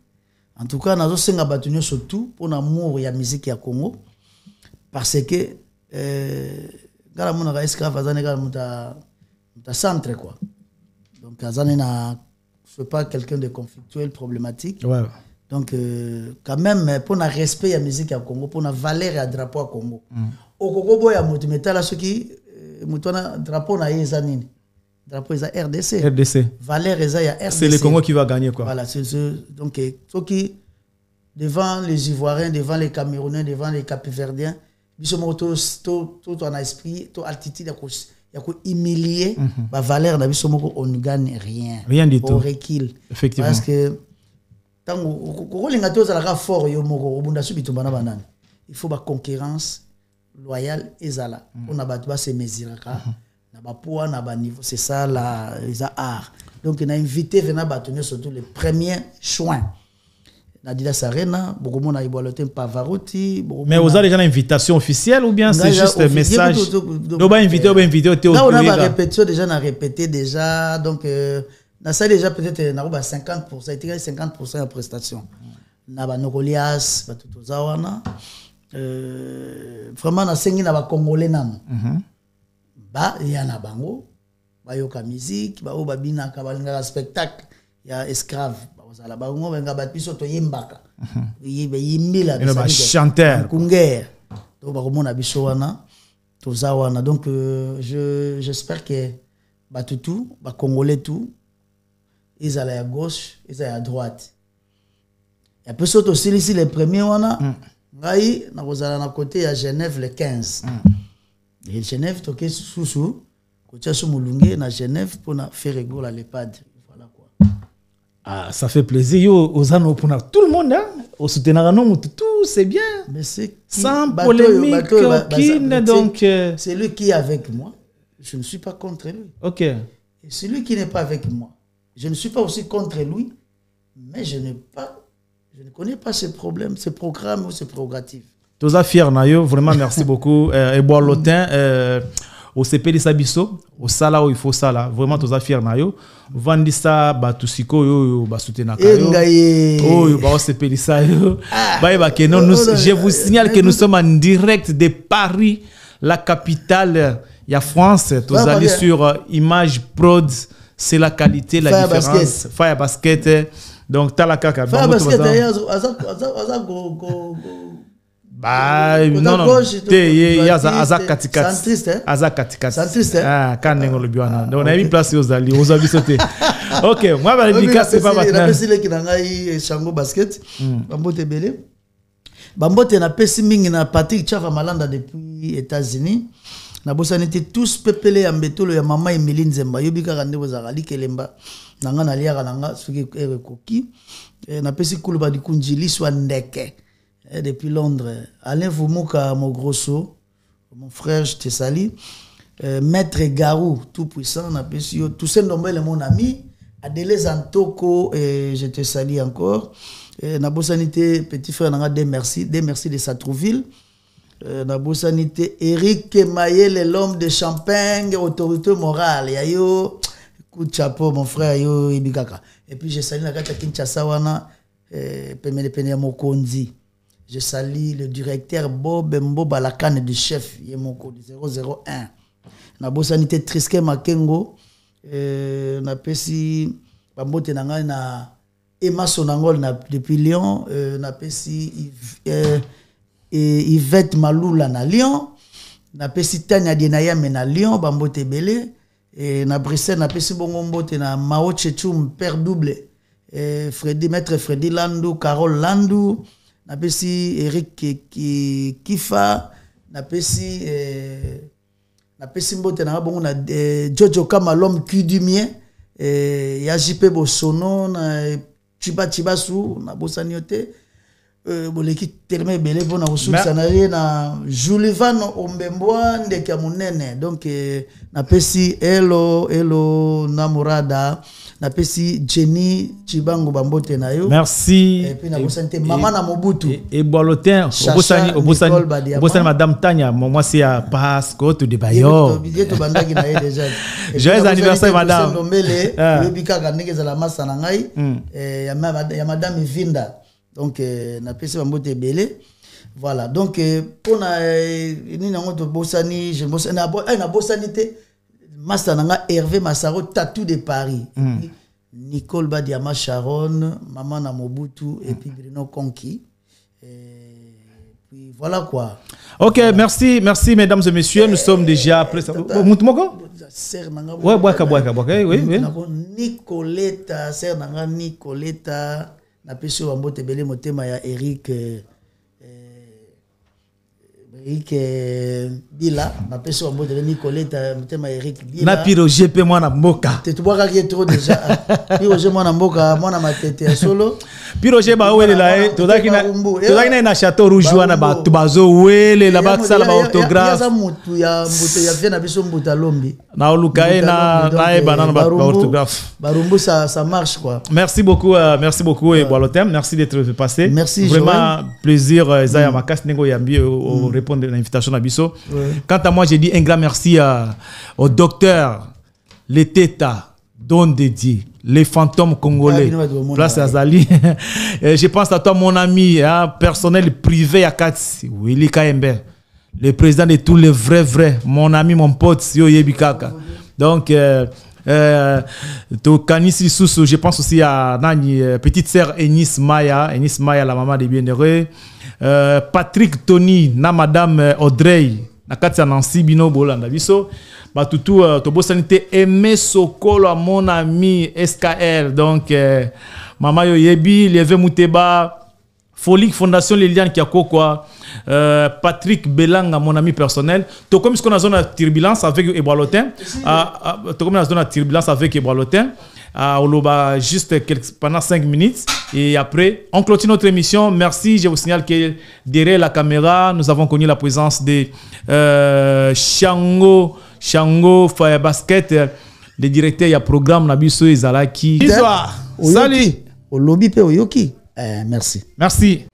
En tout cas nazo senga batunyo surtout pour l'amour ya musique ya Congo parce que gala mona ga esclave azane gala muta centre quoi. Donc azane na c'est pas quelqu'un de conflictuel problématique. Ouais. Donc quand même pour na respect ya musique ya Congo pour na valeur ya drapeau ya Congo. Au Congo boya mutu metala ceux mutona drapeau na yeza nini. Drapeau eza RDC. RDC. Valeur eza ya RDC. C'est le Congo qui va gagner quoi. Voilà, donc ceux qui devant les Ivoiriens, devant les Camerounais, devant les Capverdiens, biso moto tout en esprit, tout altitude ya ko humilier ba valeur na biso moko on ne gagne rien. Rien du tout. On recule. Effectivement. Parce que tango ko linga to za la fort yo moko obunda subito bana banane. Il faut ba concurrence loyale ezala. On a battu ba se mesiraka. Na ba poids na ba niveau, c'est ça la les art. Donc on a invité venir bâtonner surtout le 1er juin. Adidas Arena, beaucoup de monde a évolué Pavarotti. Mais vous avez déjà une invitation officielle ou bien c'est juste un message? Donc pas invité ou bien invité au là on a répété déjà, on a répété déjà, donc on a déjà peut-être 50%, été 50% de prestation. On a Nogolias, tout ça wana. Vraiment on a sengi na ba Congolais nam. Ba yana bango, ba yoka musique, ba obabina ka balinga spectacle, ya esclave. La bango benga batiso to yembaka yimbila ba chanteur kunguer to ba komona biso wana to zawana donc j'espère que batutu ba congolais tout ils allaient à gauche ils allaient à droite et puis surtout aussi ici les premiers wana ngai na kozala na côté à Genève le 15 et Genève to ke susu côté sous mulunge na Genève pour na faire rigoler les padres. Ah, ça fait plaisir. Yo, aux pour tout le monde, hein? Au soutenir tout, c'est bien. Mais c'est sans polémique aucune, donc. C'est lui qui est avec moi. Je ne suis pas contre lui. Ok. Et celui qui n'est pas avec moi, je ne suis pas aussi contre lui, mais je ne connais pas ses problèmes, ses programmes ou ses prérogatives. Tous à fier, Nayo, vraiment merci beaucoup. Et boire l'autin. Au CP Sabiso, au sala où il faut ça là, vraiment tous à fier nayo. Vandisa batusiko yo basutena kayo. Oh yo ba au CP ça yo. Je vous signale que nous sommes en direct de Paris, la capitale ya France. Tous allez sur Image Prod, c'est la qualité, la Fire différence. Basket. Fire Basket. Donc t'as la caca. Fire Basket bah non il y a azakatikati centriste ah quand ngolo biwana donc on a mis place aux alliés aux avis sauter. OK moi va dédicace c'est pas maintenant c'est le qui ngai Chango Basket bambote belé bambote na pesi mingi na Patrick Chava Malanda depuis États-Unis na bosanité tous pepele ya mbetolo ya mama Emily Nzemba yobika kande bozakali kelemba nanga na liaka nanga soki koki na pesi kuluba dikunjili swa ndeke. Et depuis Londres, Alain Vumuka Mogrosso, mon frère, je te salue. Maître Garou, tout puissant, tout ça, mon ami. Adélé Zantoko, je te salue encore. Nabosanité, petit frère, des merci de Satrouville. Nabosanité, Eric Mayel, l'homme de Champagne, autorité morale. Yayo, coup de chapeau mon frère yo ibikaka. Et puis je salue la kata Kinshasa wana pemele pene ya mokonzi. Je salue le directeur Bob Mboba la canne du chef Yemoko 001. Na bosanité Triske Makengo na pesi bambote na ngai na Emma Sonangol na depuis Lyon na pesi Yvette Malula na Lyon na pesi Tania Dienaya na Lyon bambote belé et na Bruxelles na pesi bongo mbote na Mao Tchetoum père double Freddy maître Freddy Landou Carole Landou na pesi Eric Kifa na pesi mbote na bongo na Jojo Kama l'homme cul du mien ya JP Bosono na Chibasu na Bosaniote boleki terme belé bona ususa na ye na Julivan Ombemboa ndeke ya munene donc na pesi hello namurada na pesi Jenny Chibango bambote na yo merci et puis na bosante maman na Mobutu et Bolotin obosani madame Tanya moi c'est à Pasco to de Bayo to bandaki na ye déjà joyeux anniversaire madame Ndombele yebika kaneke za la massa na ngai ya madame Vinda donc na pesi bambote belé voilà donc pour na ni na ngoto bosani je bosani na bosanité Massa nanga Hervé Massaro Tatou de Paris. Nicole Badiama Sharon, Maman na Mobutu et puis Bruno Conki. Puis voilà quoi. Ok, merci mesdames et messieurs, nous sommes déjà prêts. Ouais, boaka, oui. Nicoletta, sœur nanga Nicoletta, na peso ambote belé motema ya Eric Bila, ma personne en mode de Nicoletta, Eric Bila. Na piro GP moi na mboka. Tu vois qu'il est trop déjà. Piro GP moi na mboka, moi na ma tête solo. Piro GP ba wele la tozaki na château rouge wana ba tubazo wele la ba sala ba autographe. Ya mutu ya vient na biso mbuta lombi. Na olukae na banana ba autographe. Barumbu ça marche quoi. Merci beaucoup et Bolotem, merci d'être passé. Merci vraiment plaisir Zaya Makas Nengo Yambi au répondre à l'invitation d'Abisso. Quant à moi, j'ai dit un grand merci au docteur, les Tétas, Don Dédié, les fantômes congolais, place Azali. Je pense à toi, mon ami, personnel privé à Katsi, Willy Kaembe, le président de tous les vrais, mon ami, mon pote, Yo Yebikaka. Donc, je pense aussi à Nani, petite sœur Enis Maya, la maman des bienheureux. Patrick Tony, na madame Audrey, na katia Nancy Bino Bolanda biso, batutu tobo sanité Aimé Sokolo mon ami SKL donc maman yo yebi Levé Mouteba Folique Fondation Liliane Kiakokwa Patrick Belanga mon ami personnel to comme ce qu'on a zone de turbulence avec Ebalotin to comme la zone de turbulence avec Ebalotin Oloba juste pendant 5 minutes et après on continue notre émission. Merci, je vous signale que derrière la caméra nous avons connu la présence de Shango Fire Basket, le directeur du programme Nabiso Ezalaki. Salut. Olobi pe oyoki. Merci.